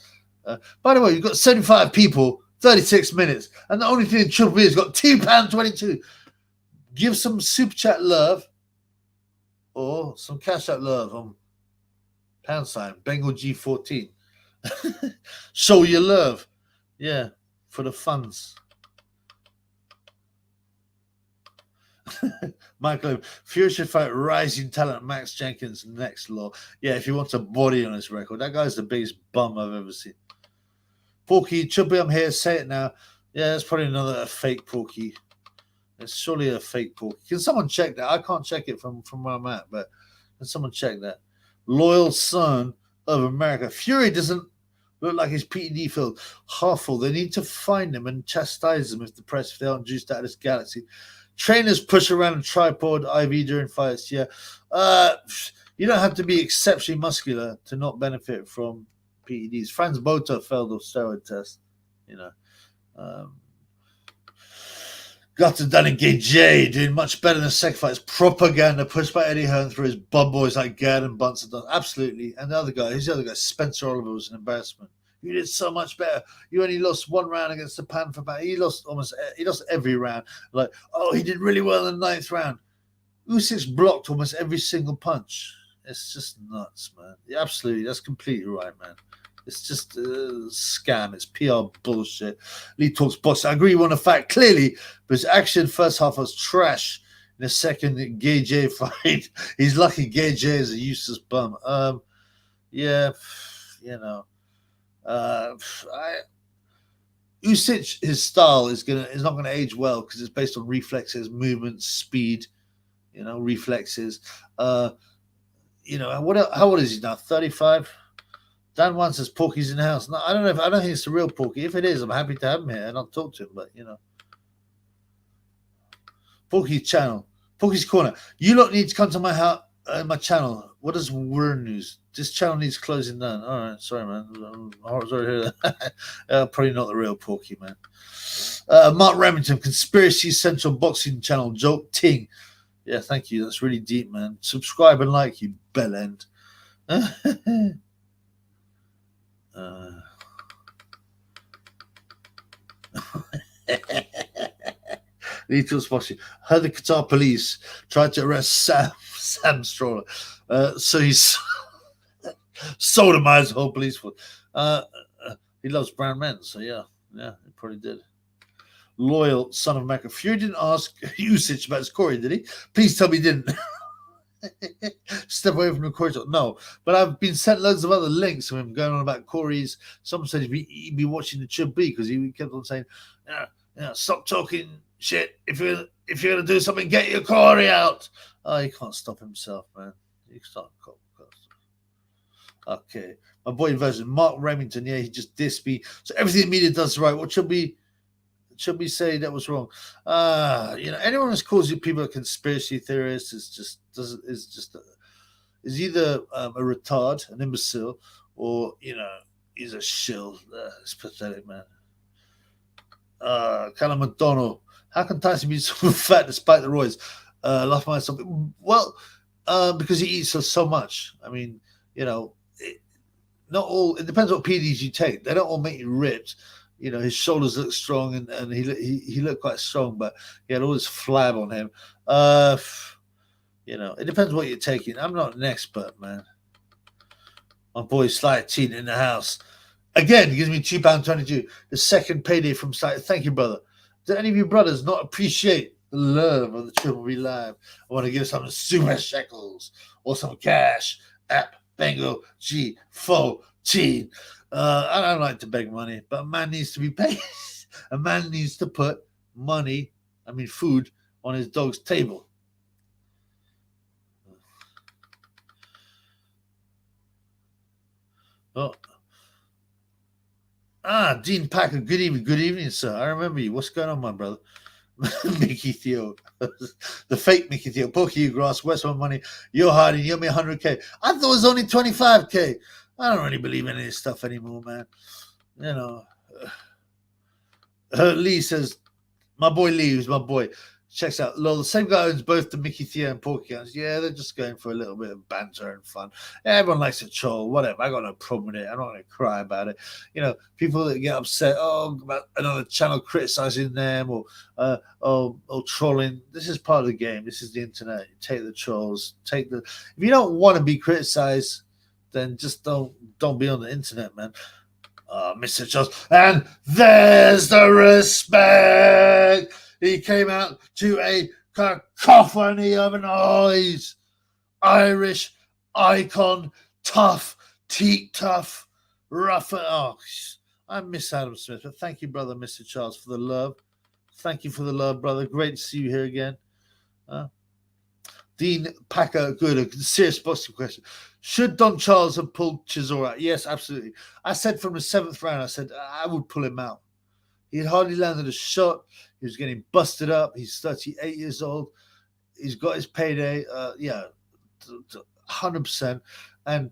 By the way, you've got 75 people, 36 minutes, and the only thing in Triple B has got £2.22. Give some super chat love or some cash out love on # Bengal G14. Show your love. Yeah, for the funds. Michael, Fury should fight rising talent Max Jenkins next, law. Yeah, if he wants a body on his record. That guy's the biggest bum I've ever seen. Porky, Chubby, I'm here. Say it now. Yeah, that's probably another fake Porky. It's surely a fake Porky. Can someone check that? I can't check it from where I'm at, but can someone check that? Loyal son of America. Fury doesn't look like his PED filled. Half full. They need to find him and chastise him if they aren't juiced out of this galaxy. Trainers push around a tripod IV during fights. Yeah. You don't have to be exceptionally muscular to not benefit from PEDs. Franz Botha failed a steroid test. Gutter done in Gay doing much better than second fights. Propaganda pushed by Eddie Hearn through his bum boys like Gad and Bunsen done. Absolutely. And who's the other guy? Spencer Oliver was an embarrassment. You did so much better. You only lost one round against the Pan for back. He lost every round. Like, oh, he did really well in the 9th round. Usyk's blocked almost every single punch. It's just nuts, man. Yeah, absolutely. That's completely right, man. It's just a scam. It's PR bullshit. Lee talks boxing. I agree you won a fight, clearly, but his action first half was trash. In the second Gay J fight, he's lucky Gay J is a useless bum. Usyk, his style is not gonna age well because it's based on reflexes, movement, speed, reflexes. How old is he now? 35. Dan Wan says Porky's in the house. No, I don't think it's the real Porky. If it is, I'm happy to have him here and I'll talk to him. But Porky's channel, Porky's corner. You lot need to come to my house, my channel. What is Word News? This channel needs closing down. All right, sorry, man. I'm sorry to hear that. Probably not the real Porky, man. Mark Remington, Conspiracy Central Boxing Channel, joke ting. Yeah, thank you. That's really deep, man. Subscribe and like, you bell end. Lethal Spotty. Heard the Qatar police tried to arrest Sam Stroller. So he's sodomized the whole police force. He loves brown men, so yeah, he probably did. Loyal son of America. Fury didn't ask Usyk about his Corey, did he? Please tell me he didn't. Step away from the Corey talk. No, but I've been sent loads of other links of him going on about Corey's. Someone said he'd be watching the Chub B because he kept on saying, stop talking shit. If you're gonna do something, get your Corey out. Oh, he can't stop himself, man. He can't. Okay, my boy version, Mark Remington. Yeah, he just dissed me. So everything the media does right. What should we say that was wrong? Anyone who calls you people a conspiracy theorist is either a retard, an imbecile, or he's a shill. It's pathetic, man. Callum McDonald. How can Tyson be so fat despite the roids? Laugh my something. Well, because he eats so much. I mean, not all. It depends what PEDs you take. They don't all make you ripped. his shoulders looked strong, and he looked quite strong, but he had all this flab on him. It depends what you're taking. I'm not an expert, man. My boy Slight cheating in the house. Again, he gives me £2.22. The second payday from Slight. Thank you, brother. Do any of you brothers not appreciate the love of the Triple B Live? I want to give some super shekels or some cash. App Bengo G14. I don't like to beg money, but a man needs to be paid. A man needs to put food on his dog's table. Oh. Dean Packer, good evening, sir. I remember you. What's going on, my brother? Mickey Theo. The fake Mickey Theo. Poke you, grass, Westwood money. You're hiding. You owe me 100K. I thought it was only 25K. I don't really believe in any of this stuff anymore, man. Lee says, my boy Lee, who's my boy, checks out. Lol, the same guy owns both the Mickey Theo and Porky accounts. Yeah, they're just going for a little bit of banter and fun. Yeah, everyone likes to troll, whatever. I got no problem with it. I'm not going to cry about it. People that get upset, about another channel criticizing them or trolling. This is part of the game. This is the internet. You take the trolls. If you don't want to be criticized, then just don't be on the internet, man. Mr. Charles. And there's the respect. He came out to a cacophony of noise. Irish icon, tough, rough. I miss Adam Smith, but thank you, brother, Mr. Charles, for the love. Thank you for the love, brother. Great to see you here again. Dean Packer, good. A serious boxing question. Should Don Charles have pulled Chisora out? Yes, absolutely. I said from the 7th round, I said I would pull him out. He had hardly landed a shot. He was getting busted up. He's 38 years old. He's got his payday. 100%. And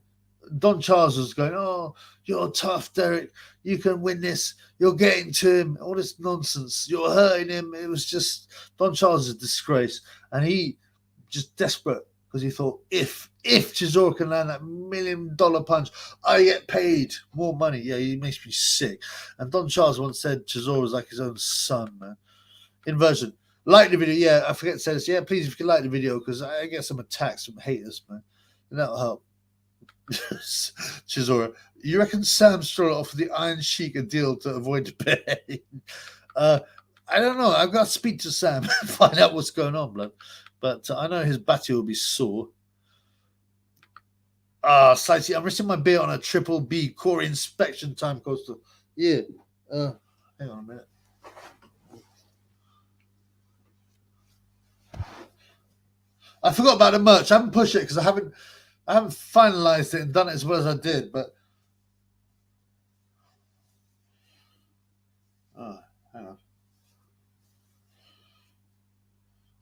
Don Charles was going, oh, you're tough, Derek. You can win this. You're getting to him. All this nonsense. You're hurting him. It was just, Don Charles is a disgrace. And he just desperate because he thought, if Chisora can land that $1 million punch, I get paid more money. Yeah, he makes me sick. And Don Charles once said Chisora was like his own son, man. Inversion. Like the video. Yeah, I forget to say this. Yeah, please, if you can like the video, because I get some attacks from haters, man. And that'll help. Chisora, you reckon Sam Stroll offered the Iron Sheik a deal to avoid the pay? I don't know. I've got to speak to Sam and find out what's going on, blood. But I know his battery will be sore. Slightly, I'm resting my beer on a Triple B core inspection time coaster. Yeah. Hang on a minute. I forgot about the merch. I haven't pushed it because I haven't finalized it and done it as well as I did. But hang on.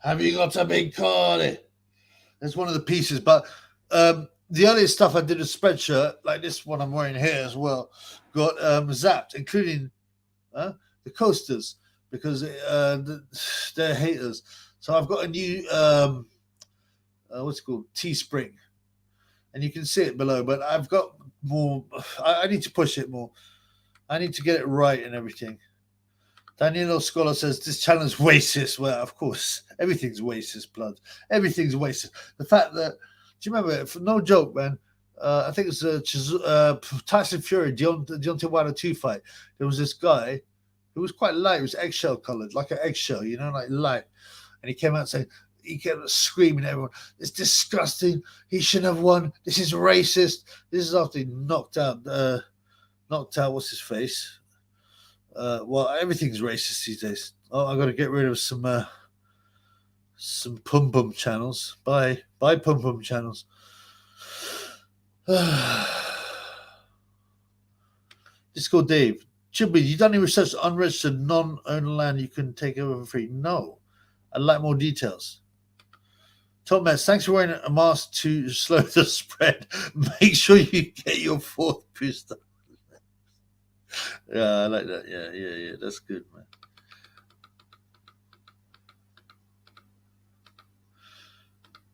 Have you got a big cardi? That's one of the pieces. But the other stuff I did a spreadshirt, like this one I'm wearing here as well, got zapped, including the coasters, because they're haters. So I've got a new what's it called, Teespring, and you can see it below. But I've got more. I need to push it more. I need to get it right and everything. Daniel Scholar says this channel is racist. Well, of course, everything's racist, blood. Everything's racist. The fact that, do you remember? For no joke, man. I think it was Tyson Fury, Deontay Wilder 2 fight. There was this guy who was quite light. He was eggshell colored, like an eggshell, like light. And he came out saying, he kept screaming at everyone, it's disgusting. He shouldn't have won. This is racist. This is after he knocked out what's his face. Well, everything's racist these days. Oh, I got to get rid of some pum pum channels. Bye pum pum channels. Discord Dave, Chibby, you done any research on unregistered non-owner land you can take over for free? No, I'd like more details. Thomas, thanks for wearing a mask to slow the spread. Make sure you get your 4th booster. Yeah, I like that. Yeah. That's good, man.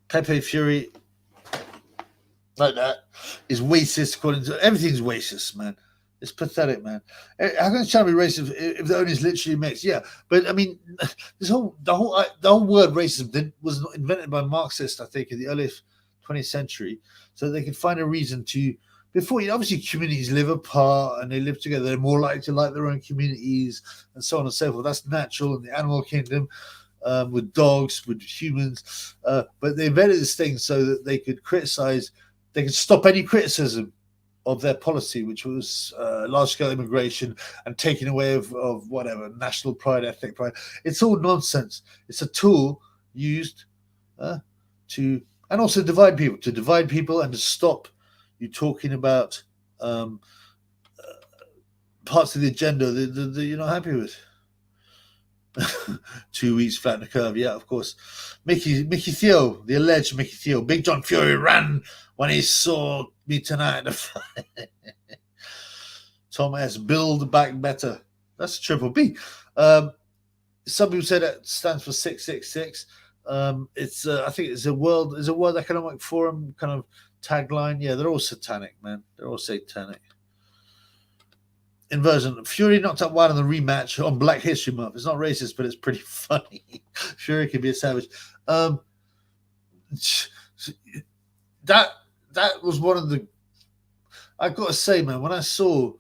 Pepe Fury, like that, is racist according to everything's racist, man. It's pathetic, man. How can China be racist if the only is literally mixed? Yeah, but I mean, the whole word racism was invented by Marxists, I think, in the early 20th century, so they could find a reason to. Before, obviously, communities live apart and they live together. They're more likely to like their own communities and so on and so forth. That's natural in the animal kingdom, with dogs, with humans. But they invented this thing so that they could criticize, they could stop any criticism of their policy, which was large-scale immigration and taking away of whatever, national pride, ethnic pride. It's all nonsense. It's a tool used to, and also divide people and to stop you talking about parts of the agenda that you're not happy with. 2 weeks flatten the curve, yeah, of course. Mickey Theo, the alleged Mickey Theo. Big John Fury ran when he saw me tonight in the fight. Tom S. Build back better. That's a triple B. Some people say that stands for 666. It's I think it's a World Economic Forum kind of tagline. Yeah, they're all satanic, man. They're all satanic. Inversion. Fury knocked out Wilder in the rematch on Black History Month. It's not racist, but it's pretty funny. Fury can be a savage. That was one of the. I've got to say, man, when I saw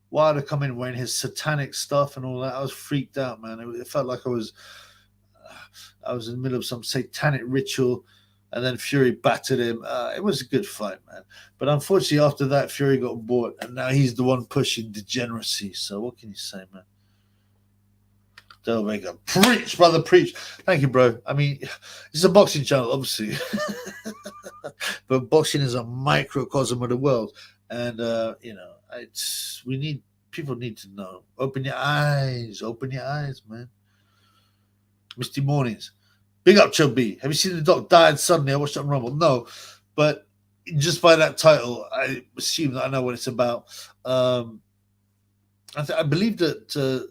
Wilder come in wearing his satanic stuff and all that, I was freaked out, man. It felt like I was in the middle of some satanic ritual. And then Fury battered him. It was a good fight, man. But unfortunately, after that, Fury got bought, and now he's the one pushing degeneracy. So what can you say, man? Del Vega, preach, brother, preach. Thank you, bro. I mean, it's a boxing channel, obviously. But boxing is a microcosm of the world. And, people need to know. Open your eyes, man. Misty Mornings. Big up, Chubby. Have you seen the doc Died Suddenly? I watched it on Rumble. No, but just by that title, I assume that I know what it's about. I believe that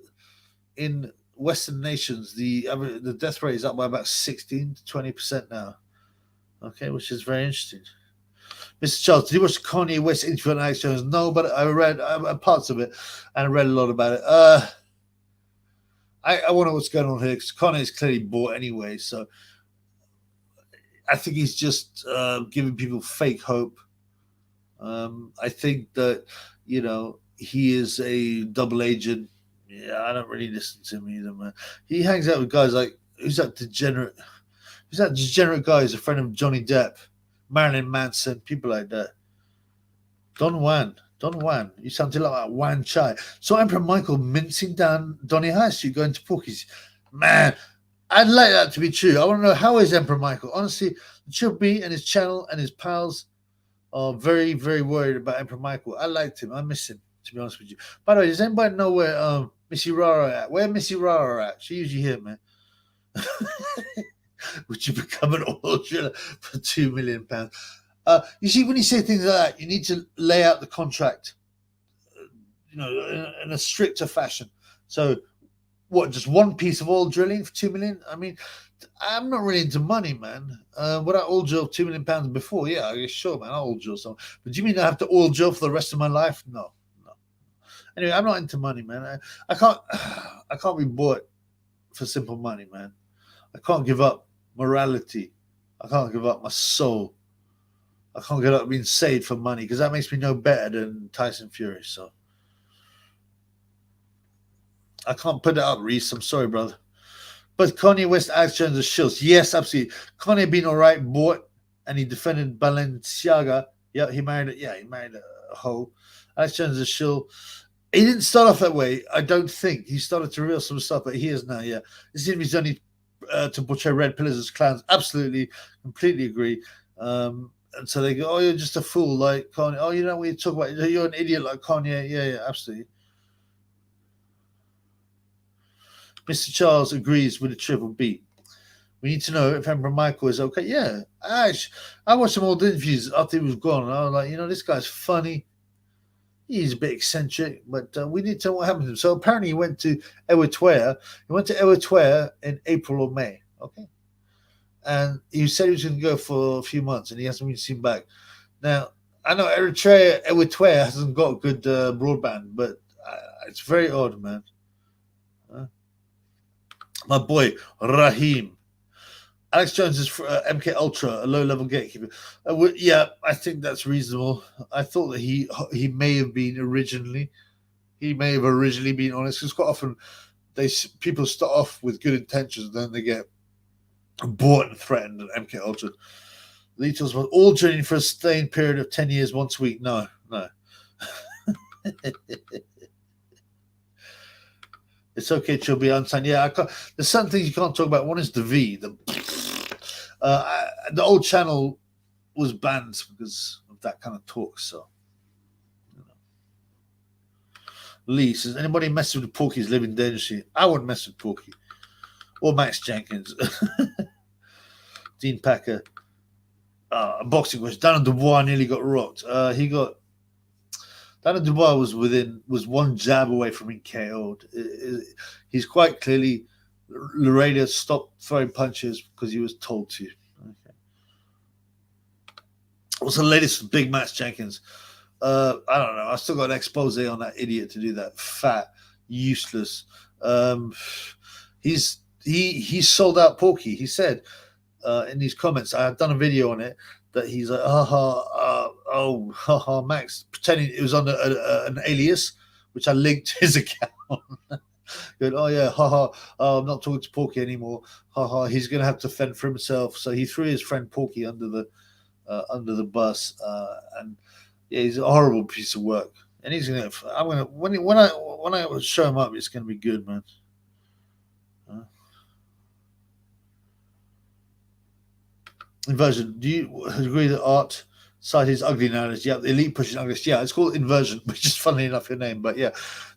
in Western nations, the death rate is up by about 16 to 20% now. Okay, which is very interesting. Mr. Charles, did you watch Kanye West interview on Alex Jones? No, but I read parts of it, and I read a lot about it. I wonder what's going on here because Kanye is clearly bought anyway. So I think he's just giving people fake hope. I think that, he is a double agent. Yeah, I don't really listen to him either, man. He hangs out with guys like, who's that degenerate guy who's a friend of Johnny Depp, Marilyn Manson, people like that. Don Juan. You sound like Wan Chai. So Emperor Michael mincing down Donny High Street going to Porky's. Man, I'd like that to be true. I want to know, how is Emperor Michael? Honestly, Chubby and his channel and his pals are very, very worried about Emperor Michael. I liked him. I miss him, to be honest with you. By the way, does anybody know where Missy Rara at? Where Missy Rara at? She usually here, man. Would you become an oil driller for £2 million? You see, when you say things like that, you need to lay out the contract, in a stricter fashion. So, what? Just one piece of oil drilling for $2 million? I mean, I'm not really into money, man. Would I oil drill £2 million before? Yeah, sure, man. I'll oil drill some. But do you mean I have to oil drill for the rest of my life? No. Anyway, I'm not into money, man. I can't be bought for simple money, man. I can't give up morality. I can't give up my soul. I can't give up being saved for money because that makes me no better than Tyson Fury. So I can't put it up, Reese. I'm sorry, brother. But Kanye West Alex Jones as shills. Yes, absolutely. Kanye being all right, bought, and he defended Balenciaga. Yeah, he married a hoe. Alex Jones is a shill. He didn't start off that way, I don't think. He started to reveal some stuff, but he is now, yeah. This is only to portray red pillars as clowns. Absolutely, completely agree. And so they go, oh, you're just a fool like Kanye. Oh, you know what you talk about? You're an idiot like Kanye. Yeah, absolutely. Mr. Charles agrees with the triple B. We need to know if Emperor Michael is okay. Yeah, I watched some old interviews after he was gone. And I was like, this guy's funny. He's a bit eccentric, but we need to know what happened to him. So apparently he went to Eritrea. He went to Eritrea in April or May. Okay. And he said he was going to go for a few months, and he hasn't been seen back. Now, I know Eritrea hasn't got good broadband, but it's very odd, man. My boy Raheem. Alex Jones is for MK Ultra, a low-level gatekeeper. Yeah, I think that's reasonable. I thought that he may have been originally. He may have originally been honest, because quite often people start off with good intentions, and then they get bought and threatened at MK Ultra. Lee tells us all training for a sustained period of 10 years once a week. No. It's okay to be unsigned. Yeah, there's some things you can't talk about. One is the V. The old channel was banned because of that kind of talk. So, Lee says, anybody messing with Porky is living dangerously. I wouldn't mess with Porky or Max Jenkins. Dean Packer. A boxing question. Daniel Dubois nearly got rocked. Daniel Dubois was one jab away from being KO'd. He's quite clearly Lerena stopped throwing punches because he was told to. Okay. What's the latest with Big Max Jenkins? I don't know. I still got an expose on that idiot to do that. Fat, useless. He sold out Porky. He said in these comments, I've done a video on it, that he's like, Max, pretending it was on an alias, which I linked to his account. Going, I'm not talking to Porky anymore. He's going to have to fend for himself. So he threw his friend Porky under the bus, and yeah, he's a horrible piece of work. And he's gonna. When I show him up, it's going to be good, man. Inversion. Do you agree that art side is ugly nowadays? Yeah, the elite pushing ugly. Yeah, it's called inversion, which is funnily enough your name. But yeah,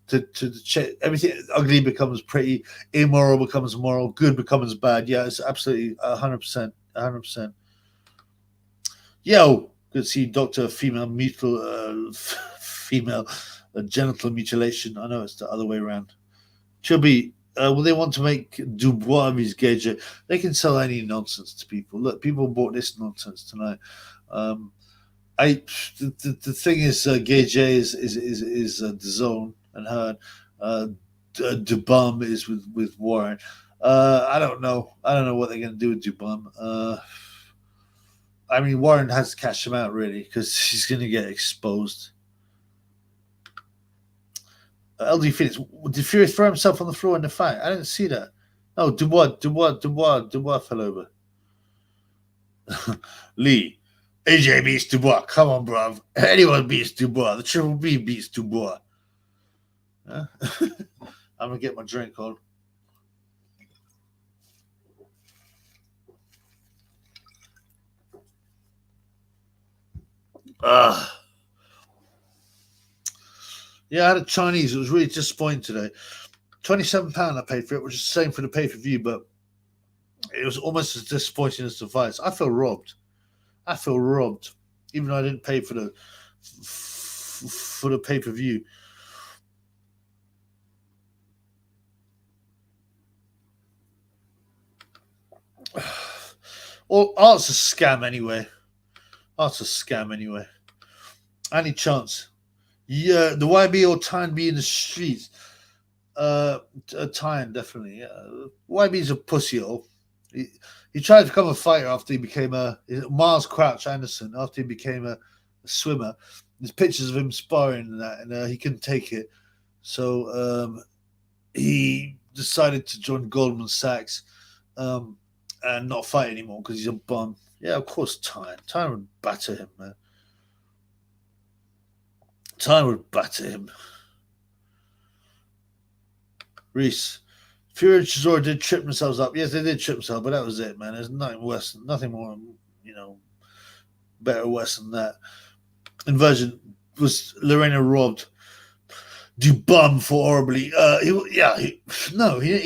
to check everything, ugly becomes pretty, immoral becomes moral, good becomes bad. Yeah, it's absolutely 100%, 100%. Yo, good to see Doctor Female genital mutilation. I know it's the other way around. Chubby. Will they want to make Dubois his gauge? They can sell any nonsense to people. Look, people bought this nonsense tonight. The thing is, Gage is the zone, and her Dubum is with Warren. I don't know what they're going to do with Dubum. I mean, Warren has to cash him out really, because he's going to get exposed. LD Phoenix, did Fury throw himself on the floor in the fight? I didn't see that. No, Dubois fell over. Lee, AJ beats Dubois. Come on, bruv. Anyone beats Dubois. The Triple B beats Dubois. Huh? I'm going to get my drink on. Yeah, I had a Chinese. It was really disappointing today. £27 I paid for it, which is the same for the pay-per-view, but it was almost as disappointing as the fights. I feel robbed, even though I didn't pay for the pay-per-view. Well, art's a scam anyway. Any chance? Yeah, the YB or Tyne be in the streets. Tyne, definitely. Yeah. YB's a pussyhole. He tried to become a fighter after he became Miles Crouch Anderson, after he became a swimmer. There's pictures of him sparring and that, and he couldn't take it. So he decided to join Goldman Sachs and not fight anymore because he's a bum. Yeah, of course, Tyne would batter him, man. Tyne would batter him. Reese. Fury and Chisora did trip themselves up. Yes, they did trip themselves, but that was it, man. There's nothing worse, nothing more, better or worse than that. Inversion was Lerena robbed. Dubum for horribly. He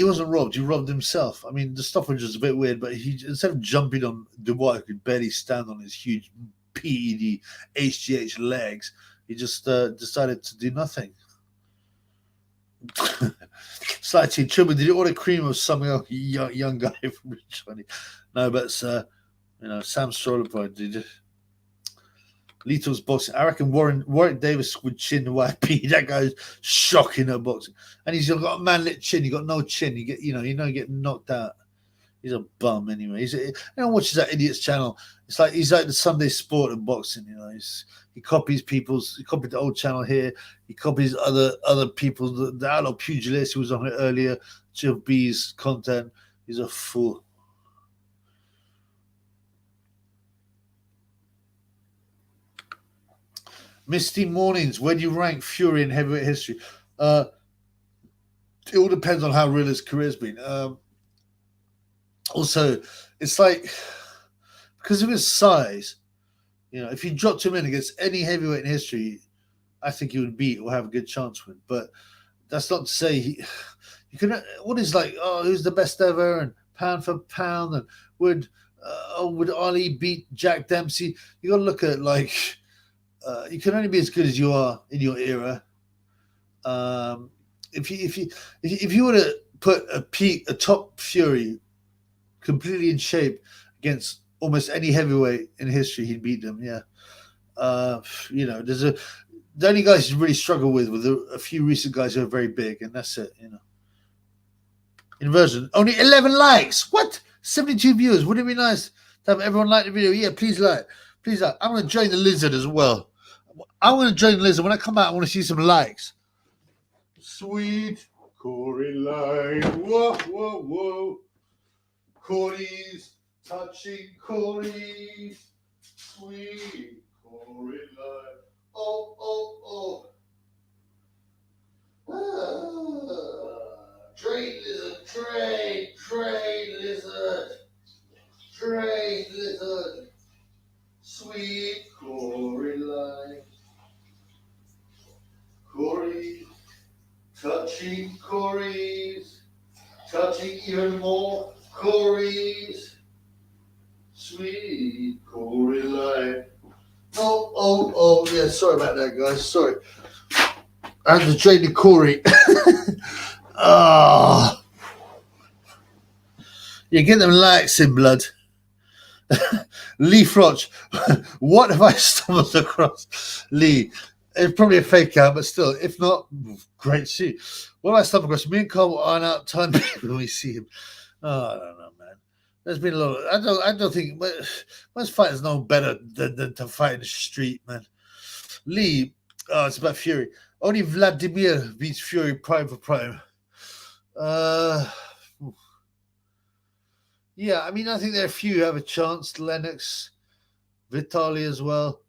wasn't robbed. He robbed himself. I mean, the stoppage was a bit weird, but he, instead of jumping on Dubois, who could barely stand on his huge PED HGH legs, he just decided to do nothing. Slightly Tribble, did you order cream of some young guy from Johnny? No, but Sam Stroller did you? Lethal's boxing. I reckon Warwick Davis would chin the YP. That guy's shocking at boxing, and he's got a man-lit chin. You got no chin. You get knocked out. He's a bum anyway. Everyone watches that idiot's channel. It's like he's like the Sunday Sport of boxing. He copied the old channel here. He copies other people's. The outlaw pugilist who was on it earlier. Jill B's content. He's a fool. Misty Mornings, where do you rank Fury in heavyweight history? It all depends on how real his career's been. Also, it's like, because of his size, if you dropped him in against any heavyweight in history, I think he would beat or have a good chance with. But that's not to say you can. What is like? Oh, who's the best ever? And pound for pound, and would Ali beat Jack Dempsey? You got to look at like. You can only be as good as you are in your era. If you were to put a top Fury completely in shape against almost any heavyweight in history, he'd beat them. Yeah. The only guys you really struggle with a few recent guys who are very big, and that's it. Inversion. Only 11 likes. What? 72 viewers. Wouldn't it be nice to have everyone like the video? Yeah, please like. Please like. I'm going to join the lizard as well. I want to join the lizard. When I come out, I want to see some likes. Sweet Corey line. Whoa, whoa, whoa. Corey's touching Corey's. Sweet Corey line. Oh, oh, oh. Train lizard, train lizard. Train lizard. Sweet Corey line. Corey, touching Corey's, touching even more Corey's, sweet Corey line. Oh, yeah, sorry about that, guys, sorry. I had to train the Corey. You get them likes in, blood. Lee Froch, what have I stumbled across? Lee, it's probably a fake account, but still, if not, great see. What have I stumbled across? Me and Carl will iron out ton people when we see him. Oh, I don't know, man. There's been a lot of, I don't think most fighters know better than to fight in the street, man. Lee, it's about Fury. Only Vladimir beats Fury prime for prime. Yeah, I mean, I think there are a few who have a chance. Lennox, Vitali as well.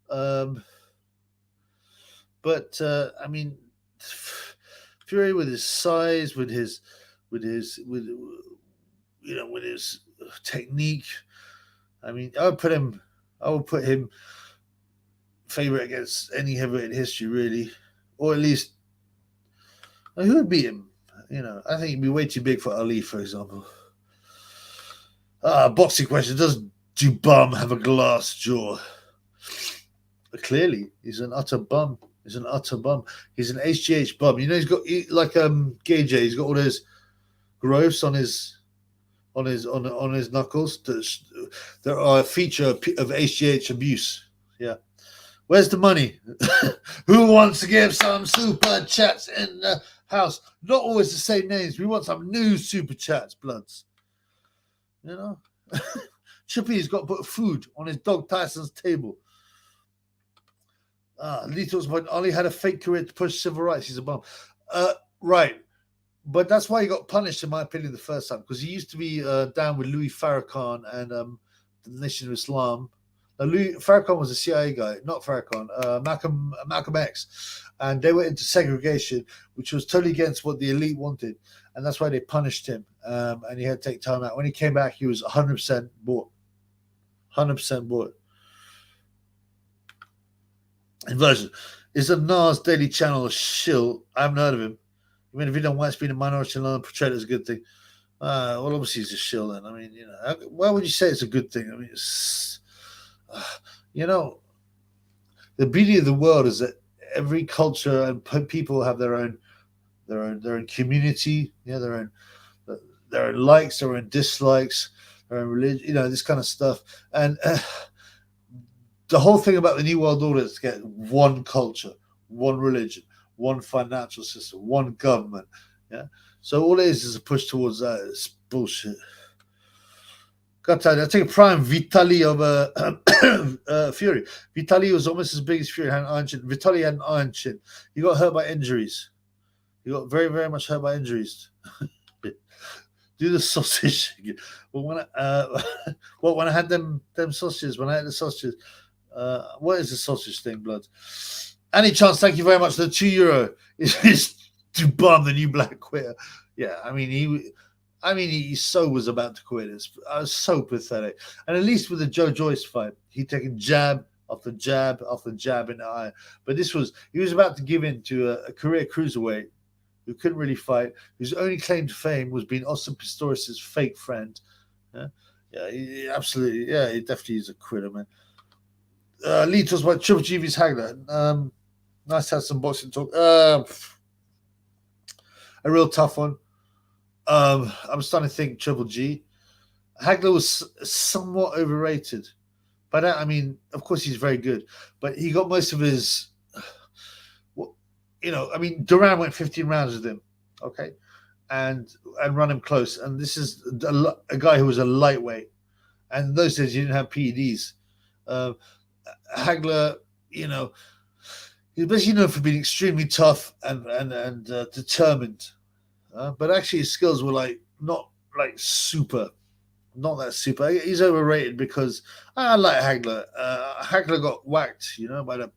But I mean, Fury with his size, with his technique. I mean, I would put him favorite against any heavyweight in history, really, or at least who would beat him. I think he'd be way too big for Ali, for example. Boxing question: does Dubois have a glass jaw? Clearly, he's an utter bum. He's an HGH bum. He's got like Gay J. He's got all those growths on his knuckles that are a feature of HGH abuse. Yeah. Where's the money? Who wants to give some super chats in the house? Not always the same names. We want some new super chats, bloods. Chippy's got to put food on his dog Tyson's table. Lethal's point. Ali had a fake career to push civil rights. He's a bum. Right. But that's why he got punished, in my opinion, the first time, because he used to be down with Louis Farrakhan and the Nation of Islam. Louis Farrakhan was a CIA guy, not Farrakhan, Malcolm X. And they were into segregation, which was totally against what the elite wanted. And that's why they punished him. And he had to take time out. When he came back, he was 100% bought. 100% bought. Inversion. Is a Nas Daily Channel a shill? I haven't heard of him. I mean, if you don't want to be in a minority in London, portrayed as a good thing. Well, obviously he's a shill then. I mean, why would you say it's a good thing? I mean, it's, the beauty of the world is that every culture and people have their own community, their own likes, their own dislikes, their own religion, this kind of stuff. And the whole thing about the New World Order is to get one culture, one religion, one financial system, one government. Yeah. So all it is a push towards that. It's bullshit. Got to I take prime Vitali over Fury. Vitali was almost as big as Fury. Had an iron chin. Vitali had an iron chin. He got hurt by injuries. He got very, very much hurt by injuries. Do the sausage. Well, when I had them sausages, when I had the sausages, what is the sausage thing, blood? Any chance? Thank you very much. The €2 is Dubois, the new black quitter. Yeah, I mean he so was about to quit. I was so pathetic. And at least with the Joe Joyce fight, he'd taken jab after jab after jab in the eye. But he was about to give in to a career cruiserweight who couldn't really fight, whose only claim to fame was being Austin Pistorius' fake friend. He absolutely, he definitely is a quitter, man. Lee talks about Triple G vs Hagler. Nice to have some boxing talk. A real tough one. I'm starting to think Triple G. Hagler was somewhat overrated. But I mean, of course he's very good. But he got most of his... Duran went 15 rounds with him, okay, and run him close. And this is a guy who was a lightweight, and in those days you didn't have PEDs. Hagler, he's basically known for being extremely tough and determined, but actually his skills were not super, not that super. He's overrated because I like Hagler. Hagler got whacked, by the.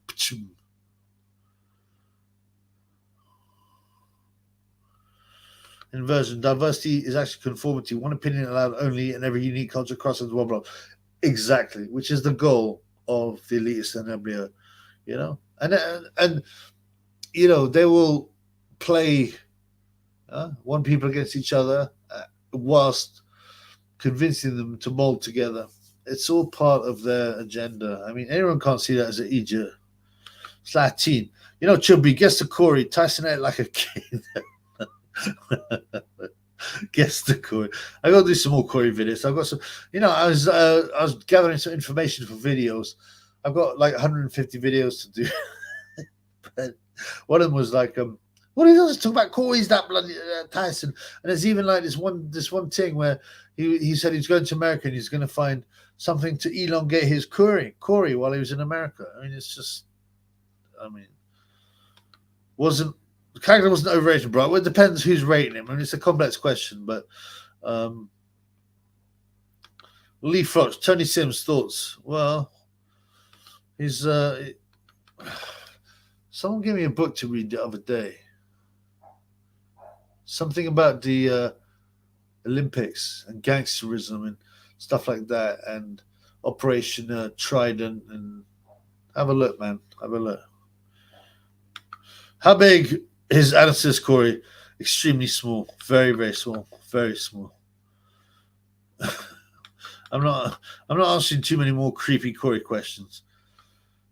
Inversion. Diversity is actually conformity. One opinion allowed only, and every unique culture crosses one block. Exactly, which is the goal of the elitist and embryo, and they will play one people against each other whilst convincing them to mold together. It's all part of their agenda. I mean, anyone can't see that as an idiot. It's Latin. Chubby, guess the Corey. Tyson ate like a kid. Guess the Corey. I got to do some more Corey videos. I've got some. I was gathering some information for videos. I've got 150 videos to do. But one of them was what he does talk about Corey's that bloody Tyson, and there's even this one thing where he said he's going to America and he's going to find something to elongate his Corey while he was in America. I mean, it's just, the character wasn't overrated, bro. Well, it depends who's rating him. I mean, it's a complex question, but Lee Fox, Tony Sims, thoughts? Well, he's someone gave me a book to read the other day. Something about the Olympics and gangsterism and stuff like that, and Operation Trident. And have a look, man. Have a look. How big? His answer is Corey, extremely small, very, very small, very small. I'm not answering too many more creepy Corey questions.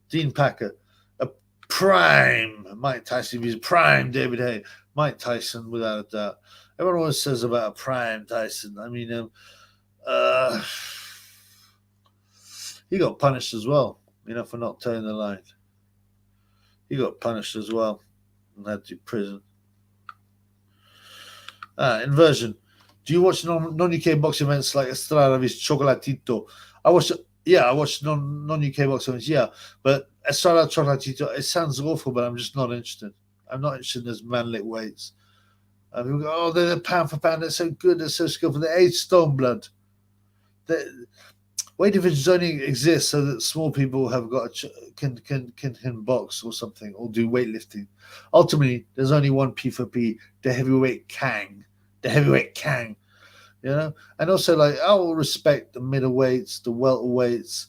Dean Packer, a prime Mike Tyson vs prime David Hay. Mike Tyson, without a doubt. Everyone always says about a prime Tyson. I mean, he got punished as well, for not toeing the line. He got punished as well. And had to prison. Inversion. Do you watch non-UK boxing events like Estrada vs Chocolatito? I watched non-UK boxing events, yeah. But Estrada Chocolatito, it sounds awful, but I'm just not interested. I'm not interested in those manlit weights. People go, they're pound for pound. They're so good. They're so skillful. They're 8 stone blood. Weight divisions only exist so that small people have got can box or something or do weightlifting. Ultimately, there's only one P for P, the heavyweight Kang. And also I will respect the middleweights, the welterweights.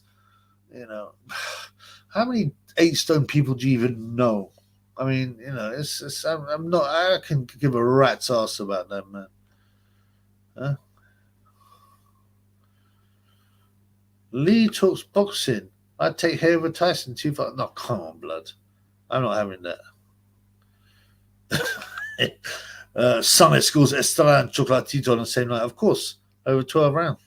How many 8 stone people do you even know? I mean, I can give a rat's ass about that, man. Huh? Lee talks boxing. I'd take Hay over Tyson too far. No, come on, blood. I'm not having that. Summit schools Estrella and Chocolatito on the same night. Of course, over 12 rounds.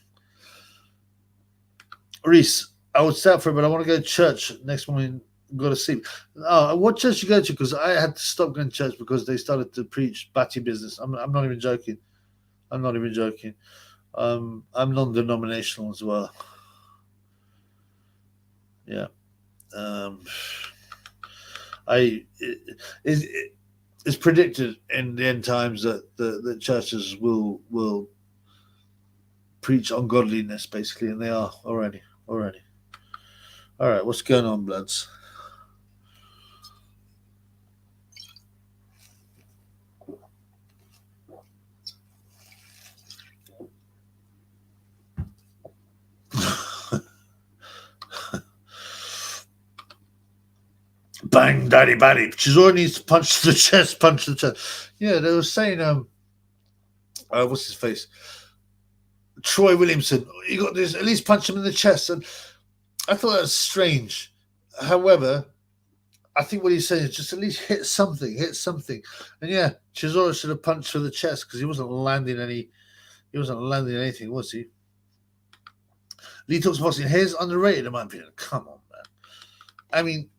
Reese, I would stay up for it, but I want to go to church next morning. Go to sleep. Oh, what church you go to? Because I had to stop going to church because they started to preach batty business. I'm not even joking. I'm not even joking. I'm non-denominational as well. Yeah. It's predicted in the end times that the churches will preach ungodliness, basically, and they are already. All right, what's going on, bloods? Bang, daddy, baddy. Chisora needs to punch the chest, punch the chest. Yeah, they were saying, what's his face? Troy Williamson. You got this, at least punch him in the chest. And I thought that was strange. However, I think what he's saying is just at least hit something. And yeah, Chisora should have punched for the chest because he wasn't landing anything, was he? Lee talks boxing. Here's underrated in my opinion. Come on, man. I mean,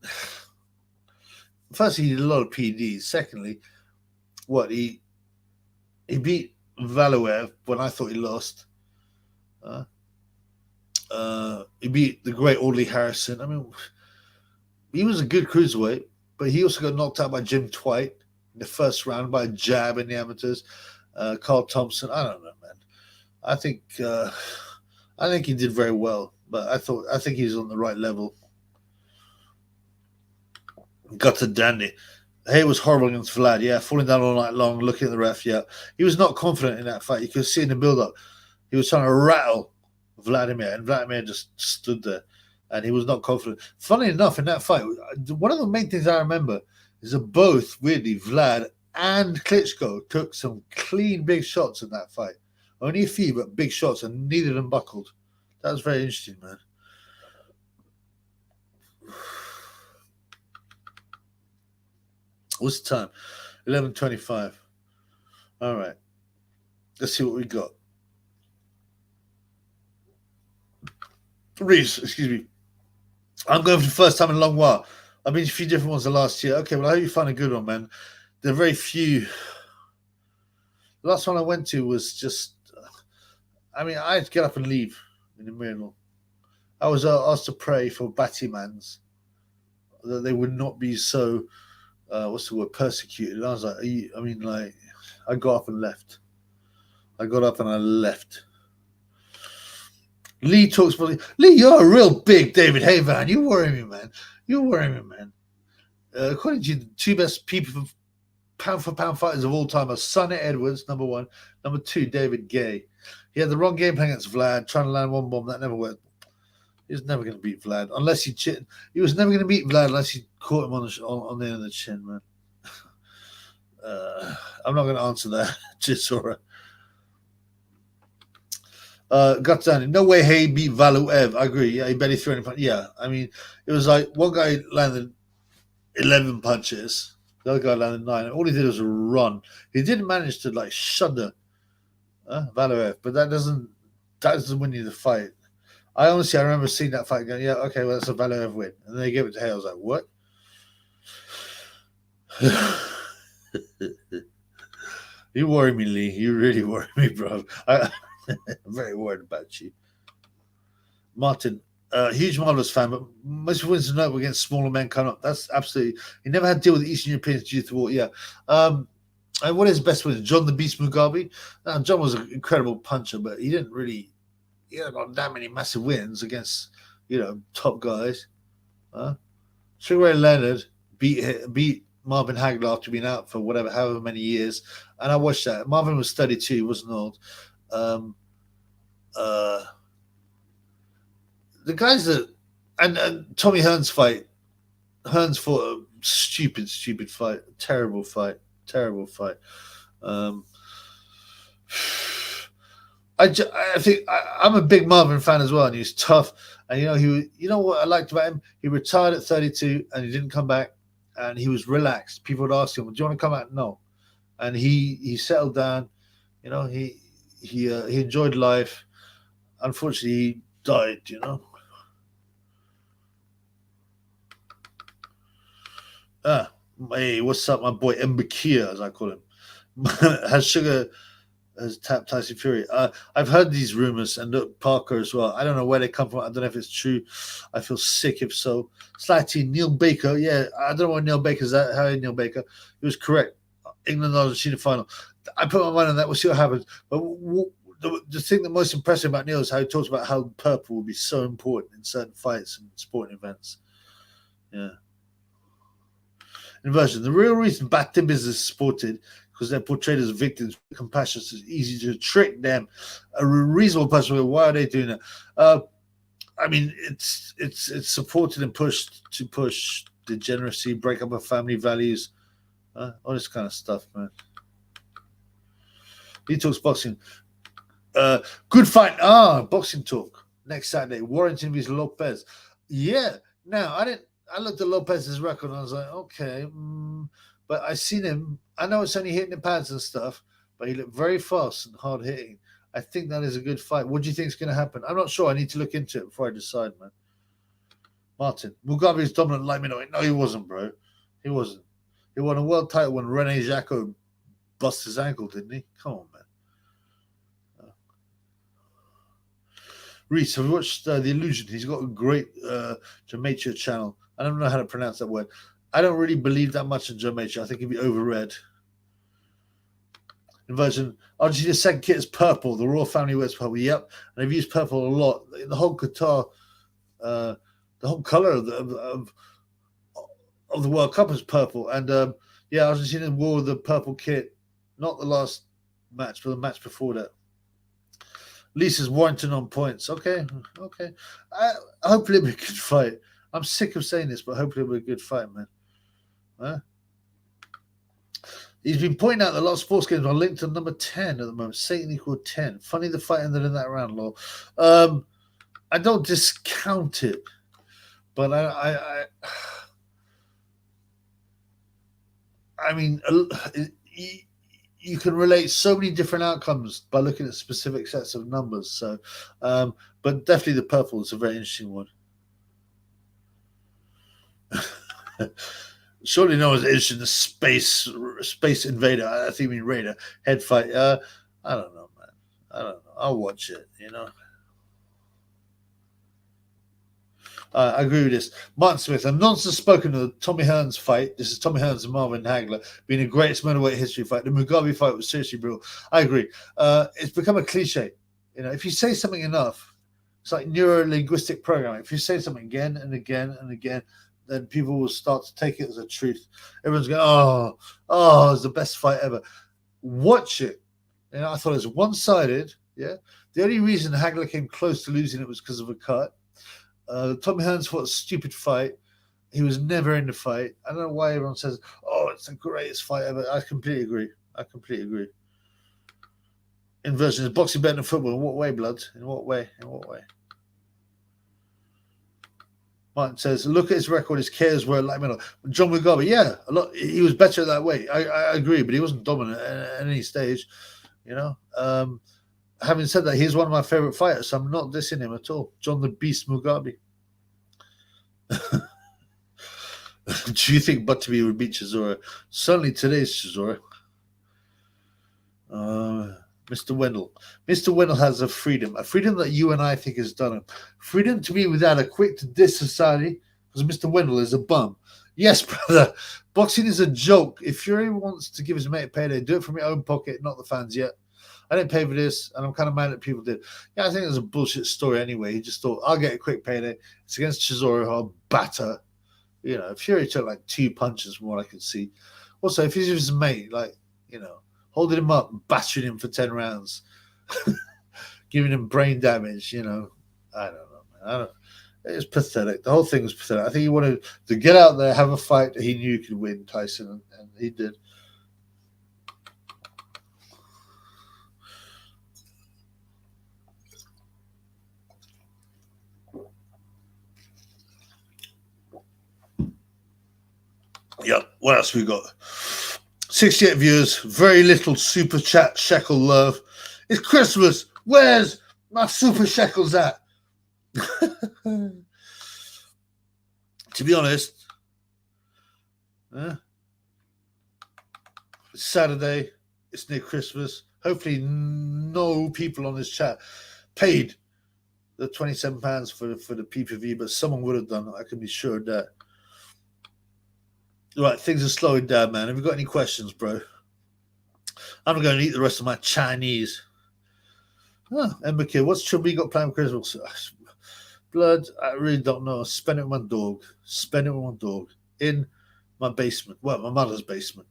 firstly, he did a lot of PEDs. Secondly, he beat Valuev when I thought he lost. He beat the great Audley Harrison. I mean, he was a good cruiserweight, but he also got knocked out by Jim Twite in the first round by a jab in the amateurs. Carl Thompson. I don't know, man. I think he did very well, but I think he's on the right level. Got a dandy. Hay was horrible against Vlad, yeah, falling down all night long, looking at the ref, yeah. He was not confident in that fight. You could see in the build-up. He was trying to rattle Vladimir, and Vladimir just stood there, and he was not confident. Funny enough, in that fight, one of the main things I remember is that both, weirdly, Vlad and Klitschko took some clean big shots in that fight. Only a few, but big shots, and neither of them buckled. That was very interesting, man. What's the time? 11:25. All right. Let's see what we got. Reese, excuse me. I'm going for the first time in a long while. I've been to a few different ones the last year. Okay, well, I hope you find a good one, man. There are very few. The last one I went to was just, I had to get up and leave in the middle. I was asked to pray for Battimans, that they would not be so, persecuted. And I was like, I got up and left. I left. Lee talks about Lee. You're a real big David Hay fan. You worry me, man. According to the two best people for pound fighters of all time are Sonny Edwards, number one. Number two, David Gay. He had the wrong game plan against Vlad, trying to land one bomb. That never worked. He was never going to beat Vlad unless he chin. He was never going to beat Vlad unless he caught him on the end of the chin, man. I'm not going to answer that, Chisora. Got down. No way Hay beat Valuev. I agree. Yeah, he barely threw any punches. Yeah, it was like one guy landed 11 punches. The other guy landed 9. And all he did was run. He didn't manage to shudder Valuev, but that doesn't win you the fight. I remember seeing that fight going, yeah, okay, well, that's a Valuev win. And then they gave it to Hay. I was like, what? You worry me, Lee. You really worry me, bro. I'm very worried about you. Martin, huge Marvelous fan, but most wins to know against smaller men coming up. That's absolutely. He never had to deal with the Eastern Europeans due to the war. Yeah. And what is best wins? John the Beast Mugabe. John was an incredible puncher, but he didn't really. He hadn't got that many massive wins against top guys. Sugar Ray Leonard beat Marvin Hagler after being out for however many years, and I watched that. Marvin was 32, he wasn't old. The guys and Tommy Hearns fight. Hearns fought a stupid fight, terrible fight. I think I'm a big Marvin fan as well, and he's tough. And what I liked about him? He retired at 32, and he didn't come back, and he was relaxed. People would ask him, "Do you want to come out?" No, and he settled down. He enjoyed life. Unfortunately, he died. Hey, what's up, my boy Mbakir, as I call him? Has Sugar has tapped Tyson Fury? I've heard these rumors, and look, Parker as well. I don't know where they come from. I don't know if it's true. I feel sick if so. Slightly, Neil Baker. Yeah, I don't know what Neil Baker's at. How Neil Baker? He was correct. England Argentina final. I put my mind on that. We'll see what happens. But the thing that most impressive about Neil is how he talks about how purple will be so important in certain fights and sporting events. Yeah. Inversion. The real reason bad timbers is supported because they're portrayed as victims. Compassion is easy to trick them. A reasonable person will, why are they doing that? I mean, it's supported and pushed to push degeneracy, break up of family values, all this kind of stuff, man. He talks boxing. Good fight. Boxing talk next Saturday. Warrington vs Lopez. Yeah. Now I looked at Lopez's record and I was like, okay, but I seen him. I know it's only hitting the pads and stuff, but he looked very fast and hard hitting. I think that is a good fight. What do you think is going to happen? I'm not sure. I need to look into it before I decide, man. Martin, Mugabe's dominant light middleweight. No, he wasn't, bro. He wasn't. He won a world title when Rene Jacko bust his ankle, didn't he? Come on, man. Reese, have you watched The Illusion? He's got a great Jamaica channel. I don't know how to pronounce that word. I don't really believe that much in Jamaica. I think he'd be overread. Inversion. Argentina's second kit is purple. The royal family wears purple. Yep. And they've used purple a lot. The whole Qatar, the whole color of the World Cup is purple. And Argentina wore the purple kit, not the last match, but the match before that. Lisa's Warrington on points. Okay. Hopefully it'll be a good fight. I'm sick of saying this, but hopefully it'll be a good fight, man. He's been pointing out that a lot of sports games are linked to number 10 at the moment. Satan equal 10. Funny the fight ended in that round, Law. I don't discount it, but I mean, you can relate so many different outcomes by looking at specific sets of numbers. So, but definitely the purple is a very interesting one. Surely no one's interested in the space invader. I think you mean Raider head fight. I don't know, man. I don't know. I'll watch it. I agree with this. Martin Smith, a nonsense spoken of the Tommy Hearns fight. This is Tommy Hearns and Marvin Hagler being the greatest middleweight history fight. The Mugabe fight was seriously brutal. I agree. It's become a cliche. If you say something enough, it's like neuro-linguistic programming. If you say something again and again and again, then people will start to take it as a truth. Everyone's going, it's the best fight ever. Watch it. I thought it was one-sided. Yeah. The only reason Hagler came close to losing it was because of a cut. Tommy Hearns fought a stupid fight. He was never in the fight. I don't know why everyone says, it's the greatest fight ever. I completely agree. Inversion is boxing better than football. In what way, blood? In what way? Martin says, look at his record. His cares were like middle. John Mugabe, yeah, a lot. He was better that way. I agree, but he wasn't dominant at any stage. Having said that, he's one of my favorite fighters, so I'm not dissing him at all. John the Beast Mugabe. Do you think Butterby would beat Chisora? Certainly today's Chisora. Mr. Wendell. Mr. Wendell has a freedom that you and I think is done. Freedom to be without a quick to diss society, because Mr. Wendell is a bum. Yes, brother. Boxing is a joke. If Fury wants to give his mate a payday, do it from your own pocket, not the fans yet. I didn't pay for this, and I'm kind of mad that people did. Yeah, I think it was a bullshit story anyway. He just thought, I'll get a quick payday. It's against Chisora, who I'll batter. Fury took like 2 punches from what I could see. Also, if he's his mate, holding him up and battering him for 10 rounds, giving him brain damage, I don't know, man. It's pathetic. The whole thing was pathetic. I think he wanted to get out there, have a fight that he knew he could win, Tyson, and he did. Yep. What else we got? 68 viewers. Very little super chat shekel love. It's Christmas. Where's my super shekels at? To be honest, It's Saturday. It's near Christmas. Hopefully, no people on this chat paid the £27 for the PPV, but someone would have done. I can be sure of that. Right, things are slowing down, man. Have you got any questions, bro? I'm going to eat the rest of my Chinese. Emma Kid, what's Chubby got planned for Christmas? Blood, I really don't know. Spend it with my dog. Spend it with my dog in my basement. Well, my mother's basement.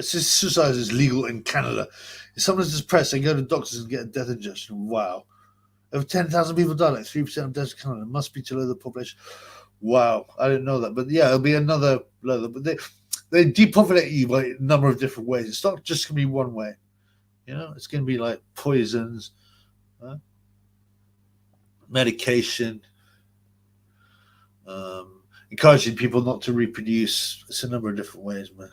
Suicide is legal in Canada. If someone's depressed, they go to doctors and get a death injection. Wow. Over 10,000 people died, like 3% of deaths in Canada. It must be to lower the population. Wow. I didn't know that. But yeah, it'll be another. But they depopulate you by a number of different ways. It's not just going to be one way. You know, it's going to be like poisons, medication, encouraging people not to reproduce. It's a number of different ways, man.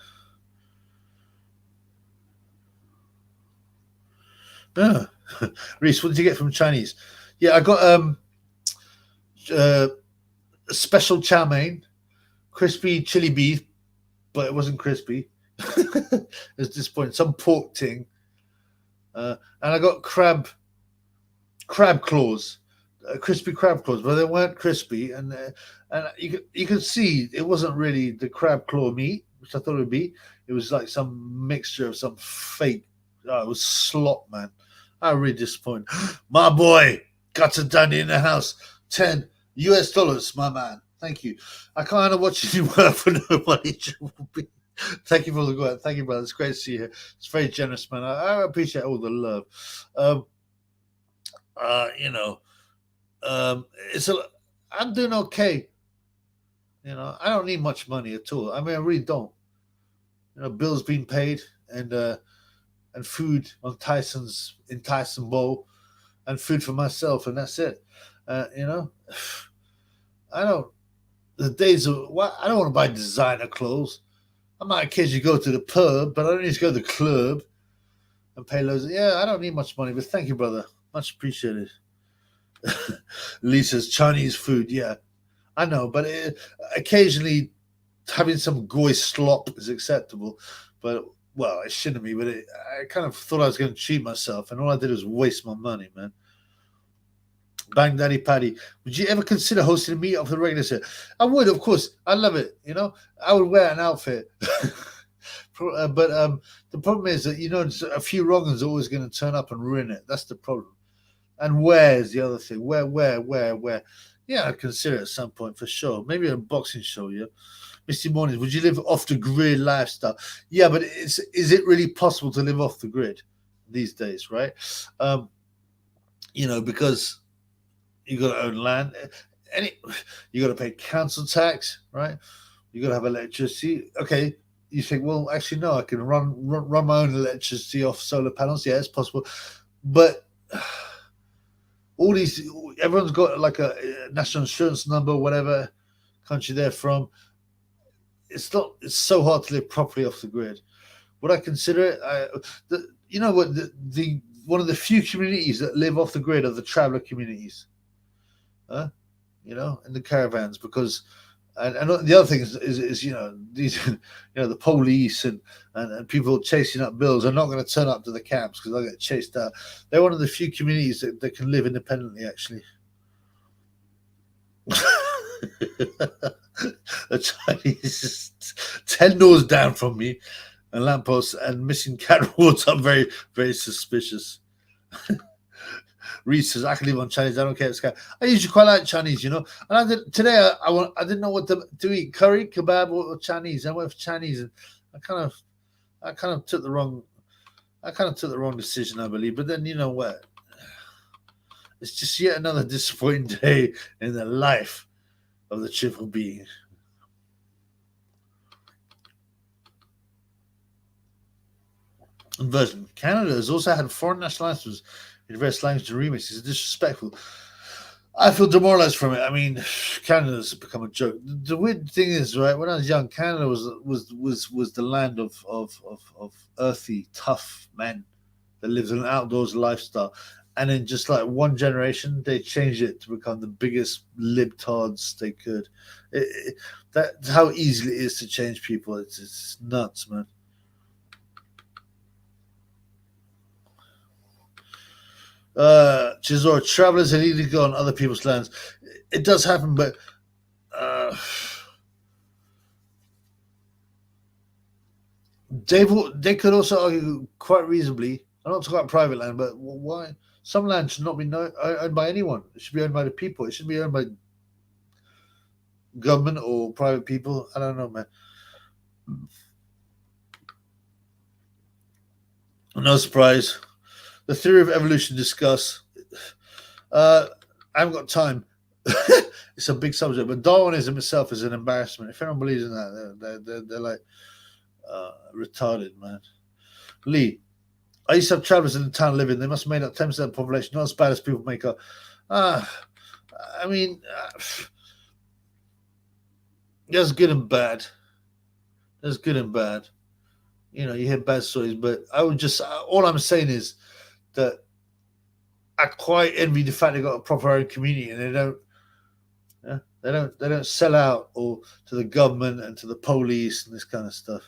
Reese, what did you get from Chinese? Yeah, I got a special chow mein, crispy chili beef, but it wasn't crispy. It was disappointing. Some pork ting. And I got crab claws, crispy crab claws, but they weren't crispy. And you could see it wasn't really the crab claw meat, which I thought it would be. It was like some mixture of some fake. It was slop, man. I was really disappointed. My boy, got to Dandy in the house. $10 my man. Thank you. I can't watch any work for nobody. Thank you for the go. Thank you, brother. It's great to see you here. It's very generous, man. I appreciate all the love. I'm doing okay. You know, I don't need much money at all. I mean, I really don't. You know, bills being paid and food on Tyson Bowl and food for myself, and that's it. You know, I don't. The days of I don't want to buy designer clothes. I might occasionally go to the pub, but I don't need to go to the club and pay loads. I don't need much money, but thank you, brother. Much appreciated. Lisa's Chinese food, yeah. I know, but occasionally having some goy slop is acceptable. But, well, it shouldn't be, but I kind of thought I was going to cheat myself, and all I did was waste my money, man. Bang Daddy Paddy, would you ever consider hosting a meetup for the regular set? I would, of course. I love it. You know, I would wear an outfit. But the problem is that, you know, a few wrong'uns are always going to turn up and ruin it. That's the problem. And where is the other thing? Where? Yeah, I'd consider it at some point for sure. Maybe a boxing show, yeah. Misty Mornings, would you live off the grid lifestyle? Yeah, but is it really possible to live off the grid these days, right? You know, because you got to own land, you got to pay council tax, right? You got to have electricity. Okay, you think, well, actually, no, I can run my own electricity off solar panels. Yeah, it's possible, but everyone's got like a national insurance number, whatever country they're from. It's so hard to live properly off the grid. Would I consider it? You know what? The one of the few communities that live off the grid are the traveler communities. You know, in the caravans, because and the other thing is you know, these the police and people chasing up bills are not going to turn up to the camps because they'll get chased out. They're one of the few communities that can live independently, actually. The Chinese 10 doors down from me, and lampposts and missing cat rewards are very, very suspicious. Reese says, I can live on Chinese. I don't care. I usually quite like Chinese, you know. And today I didn't know what to eat: curry, kebab, or Chinese. I went for Chinese, and I kind of took the wrong decision, I believe. But then, you know what? It's just yet another disappointing day in the life of the triple B. Inversion. Canada has also had foreign national anthems in various languages and remixes. It's disrespectful. I feel demoralized from it. I mean, Canada's become a joke. The weird thing is, right, when I was young, Canada was the land of earthy, tough men that lived an outdoors lifestyle. and in just like one generation, they changed it to become the biggest libtards they could. That's how easy it is to change people. It's nuts, man. Chisora, travelers illegal on other people's lands. It does happen, but they could also argue quite reasonably. I'm not talking about private land, but why some land should not be owned by anyone? It should be owned by the people. It should be owned by government or private people. I don't know, man. No surprise. The theory of evolution discuss. I haven't got time. It's a big subject, but Darwinism itself is an embarrassment. If anyone believes in that, they're like retarded, man. Lee, I used to have travelers in the town living. They must have made up 10% of the population. Not as bad as people make up. I mean, there's good and bad. There's good and bad. You know, you hear bad stories, but I would just, all I'm saying is that I quite envy the fact they got a proper own community and they don't sell out or to the government and to the police and this kind of stuff.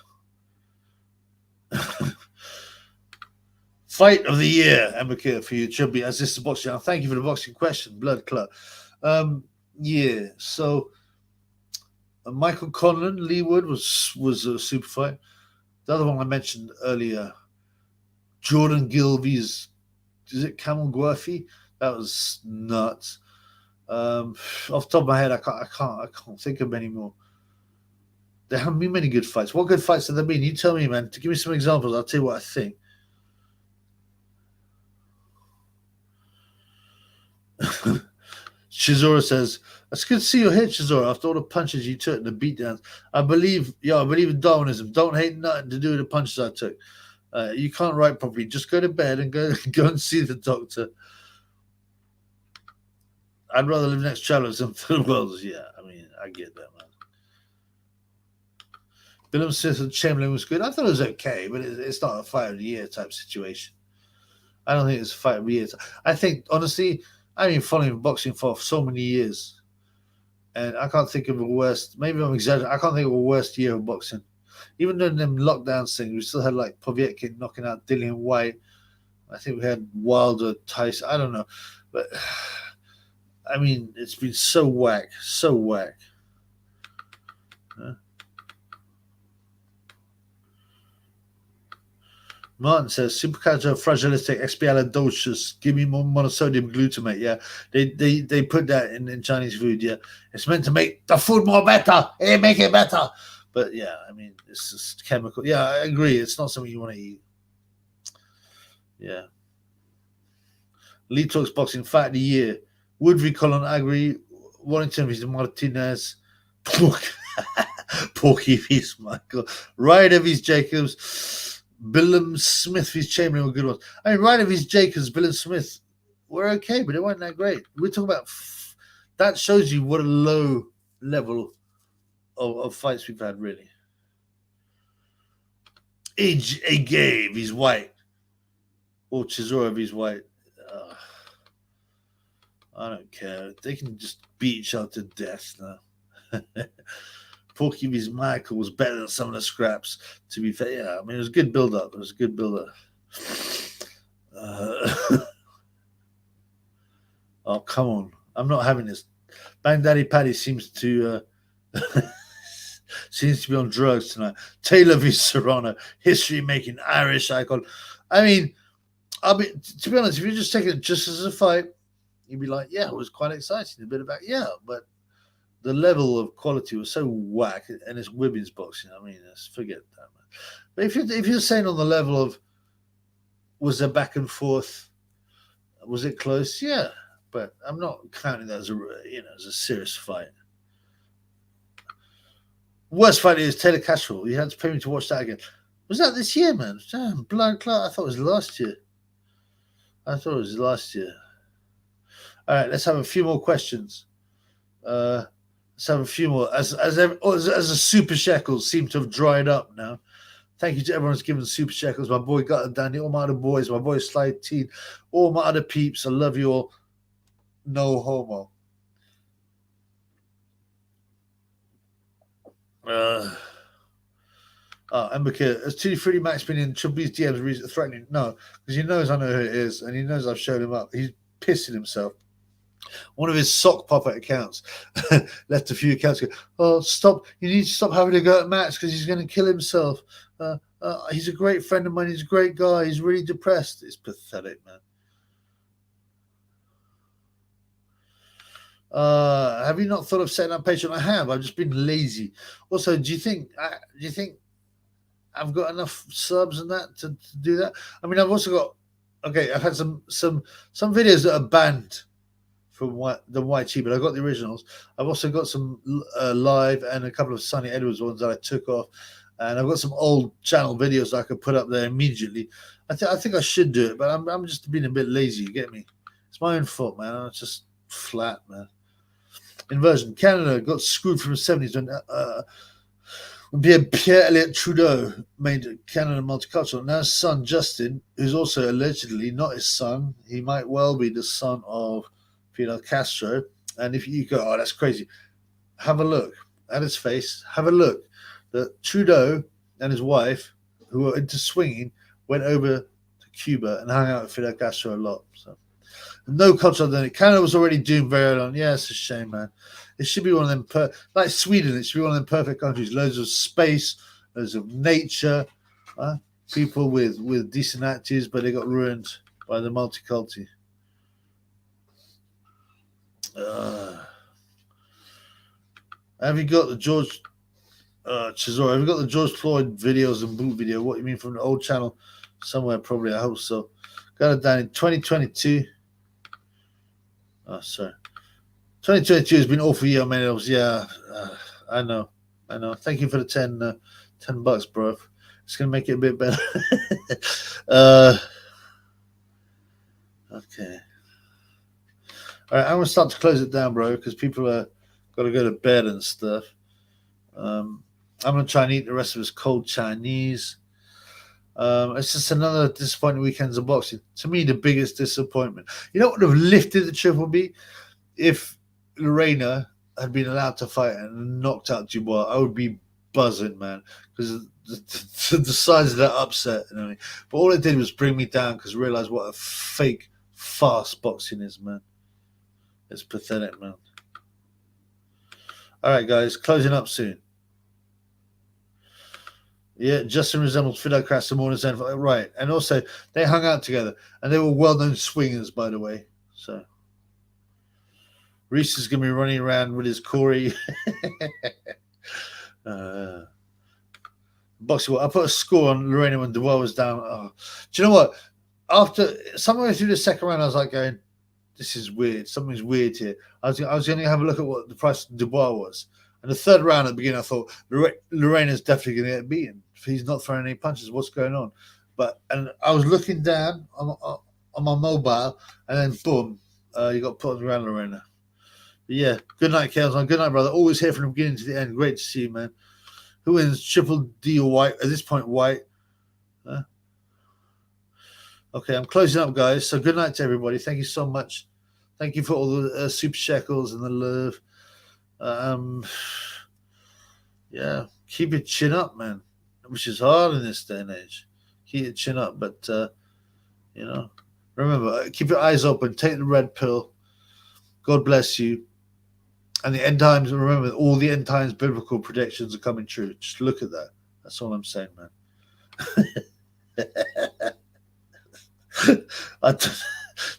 Fight of the year, Emeka, for you, Chubby, as this is boxing. Thank you for the boxing question, Blood Clot. Yeah, so Michael Conlon, Leewood was a super fight. The other one I mentioned earlier, Jordan Gilvey's, is it Camel Guafi? That was nuts. Off the top of my head, I can't think of many more. There haven't been many good fights. What good fights have there been? You tell me, man. To give me some examples, I'll tell you what I think. Chisora says, "It's good to see your head, Chisora, after all the punches you took and the beatdowns. I believe in Darwinism. Don't hate nothing to do with the punches I took. You can't write properly. Just go to bed and go and see the doctor. I'd rather live next to travelers than Philip Wells." Yeah, I mean, I get that, man. Willem Smith and Chamberlain was good. I thought it was okay, but it's not a fight of the year type situation. I don't think it's a fight of the year. I think, honestly, I've been following boxing for so many years, and I can't think of a worst. Maybe I'm exaggerating. I can't think of a worst year of boxing. Even during them lockdown things, we still had like Povetkin knocking out Dillian White. I think we had Wilder, Tyson. I don't know, but I mean, it's been so whack. Huh? Martin says, supercalifragilistic give me more monosodium glutamate. Yeah, they put that in Chinese food. Yeah, it's meant to make the food more better. Make it better. But yeah, I mean, it's just chemical. Yeah, I agree. It's not something you want to eat. Yeah. Lee talks boxing fight of the year. Woodbury, Colin Agri, Warrington vs. Martinez, Porky vs. Michael, Ryder vs. Jacobs, Billum Smith vs. Chamberlain were good ones. I mean, Ryder vs. Jacobs, Billum Smith were okay, but they weren't that great. We're talking about that shows you what a low level of fights we've had, really. A vs. White or Chisora vs. White. I don't care. They can just beat each other to death now. Porky vs. Michael was better than some of the scraps, to be fair. Yeah, I mean, it was a good build-up. Oh, come on. I'm not having this. Bang Daddy Paddy seems to be on drugs tonight. Taylor v. Serrano, history-making Irish icon. I mean, to be honest, if you're just taking it just as a fight, you'd be like, yeah, it was quite exciting. A bit about, yeah, but the level of quality was so whack, and it's women's boxing. I mean, forget that, man. But if you're saying on the level of, was there back and forth? Was it close? Yeah, but I'm not counting that as a serious fight. Worst fight is Taylor Castro. You had to pay me to watch that again. Was that this year, man? Damn, blood clot. I thought it was last year. All right, let's have a few more questions. Let's have a few more. As the super shekels seem to have dried up now. Thank you to everyone who's given super shekels. My boy Gutter Dandy, all my other boys, my boy Slide Teen, all my other peeps. I love you all. No homo. Embakir, has 2-3 Max been in Chubby's DMs threatening? No, because he knows I know who it is, and he knows I've showed him up. He's pissing himself. One of his sock puppet accounts left a few accounts go, oh, stop. You need to stop having to go at Max because he's going to kill himself. He's a great friend of mine. He's a great guy. He's really depressed. It's pathetic, man. Have you not thought of setting up Patreon? I have. I've just been lazy. Also, do you think I've got enough subs and that to do that? I mean, I've also got I've had some videos that are banned from the YT, but I got the originals. I've also got some live and a couple of Sonny Edwards ones that I took off, and I've got some old channel videos that I could put up there immediately. I think I should do it, but I'm just being a bit lazy. You get me? It's my own fault, man. I'm just flat, man. Inversion. Canada got screwed from the 70s when Pierre Elliott Trudeau made Canada multicultural. Now his son, Justin, who's also allegedly not his son, he might well be the son of Fidel Castro. And if you go, oh, that's crazy, have a look at his face. Have a look that Trudeau and his wife, who were into swinging, went over to Cuba and hung out with Fidel Castro a lot. So no cultural identity. Canada was already doomed very early on. Yeah, it's a shame, man. It should be one of them, like Sweden, it should be one of them perfect countries. Loads of space, loads of nature, people with decent attitudes, but they got ruined by the multiculti. Have you got the George Chisora? Have you got the George Floyd videos and boot video? What you mean, from the old channel? Somewhere, probably. I hope so. Got it down in 2022. Oh, sorry. 2022 has been awful year, man. It was, yeah, I know. Thank you for the 10 bucks, bro. It's gonna make it a bit better. Okay. All right, I'm gonna start to close it down, bro, because people are got to go to bed and stuff. I'm gonna try and eat the rest of this cold Chinese. It's just another disappointing weekends of boxing. To me, the biggest disappointment. You know what would have lifted the Triple B? If Lerena had been allowed to fight and knocked out Dubois, I would be buzzing, man, because the size of that upset and everything. But all it did was bring me down because I realized what a fake, fast boxing is, man. It's pathetic, man. All right, guys, closing up soon. Yeah, Justin resembles Fidel Castro more than right, and also they hung out together, and they were well-known swingers, by the way. So Reese is gonna be running around with his Corey. Boxing. I put a score on Lerena when Dubois was down. Oh. Do you know what? After somewhere through the second round, I was like going, "This is weird. Something's weird here." I was going to have a look at what the price of Dubois was. And the third round at the beginning, I thought Lorena's definitely going to get beaten. He's not throwing any punches. What's going on? And I was looking down on my mobile, and then boom, you got put on the ground, Lerena. But yeah, good night, Kelson. Good night, brother. Always here from the beginning to the end. Great to see you, man. Who wins, Triple D or White? At this point, White. Okay, I'm closing up, guys. So good night to everybody. Thank you so much. Thank you for all the super shekels and the love. Yeah, keep your chin up, man, which is hard in this day and age. Keep your chin up, but remember, keep your eyes open. Take the red pill. God bless you. And the end times, remember, all the end times biblical predictions are coming true. Just look at that. That's all I'm saying, man.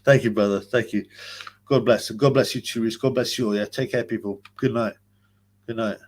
Thank you, brother. Thank you. God bless. God bless you too, Reese. God bless you all. Yeah. Take care, people. Good night. Good night.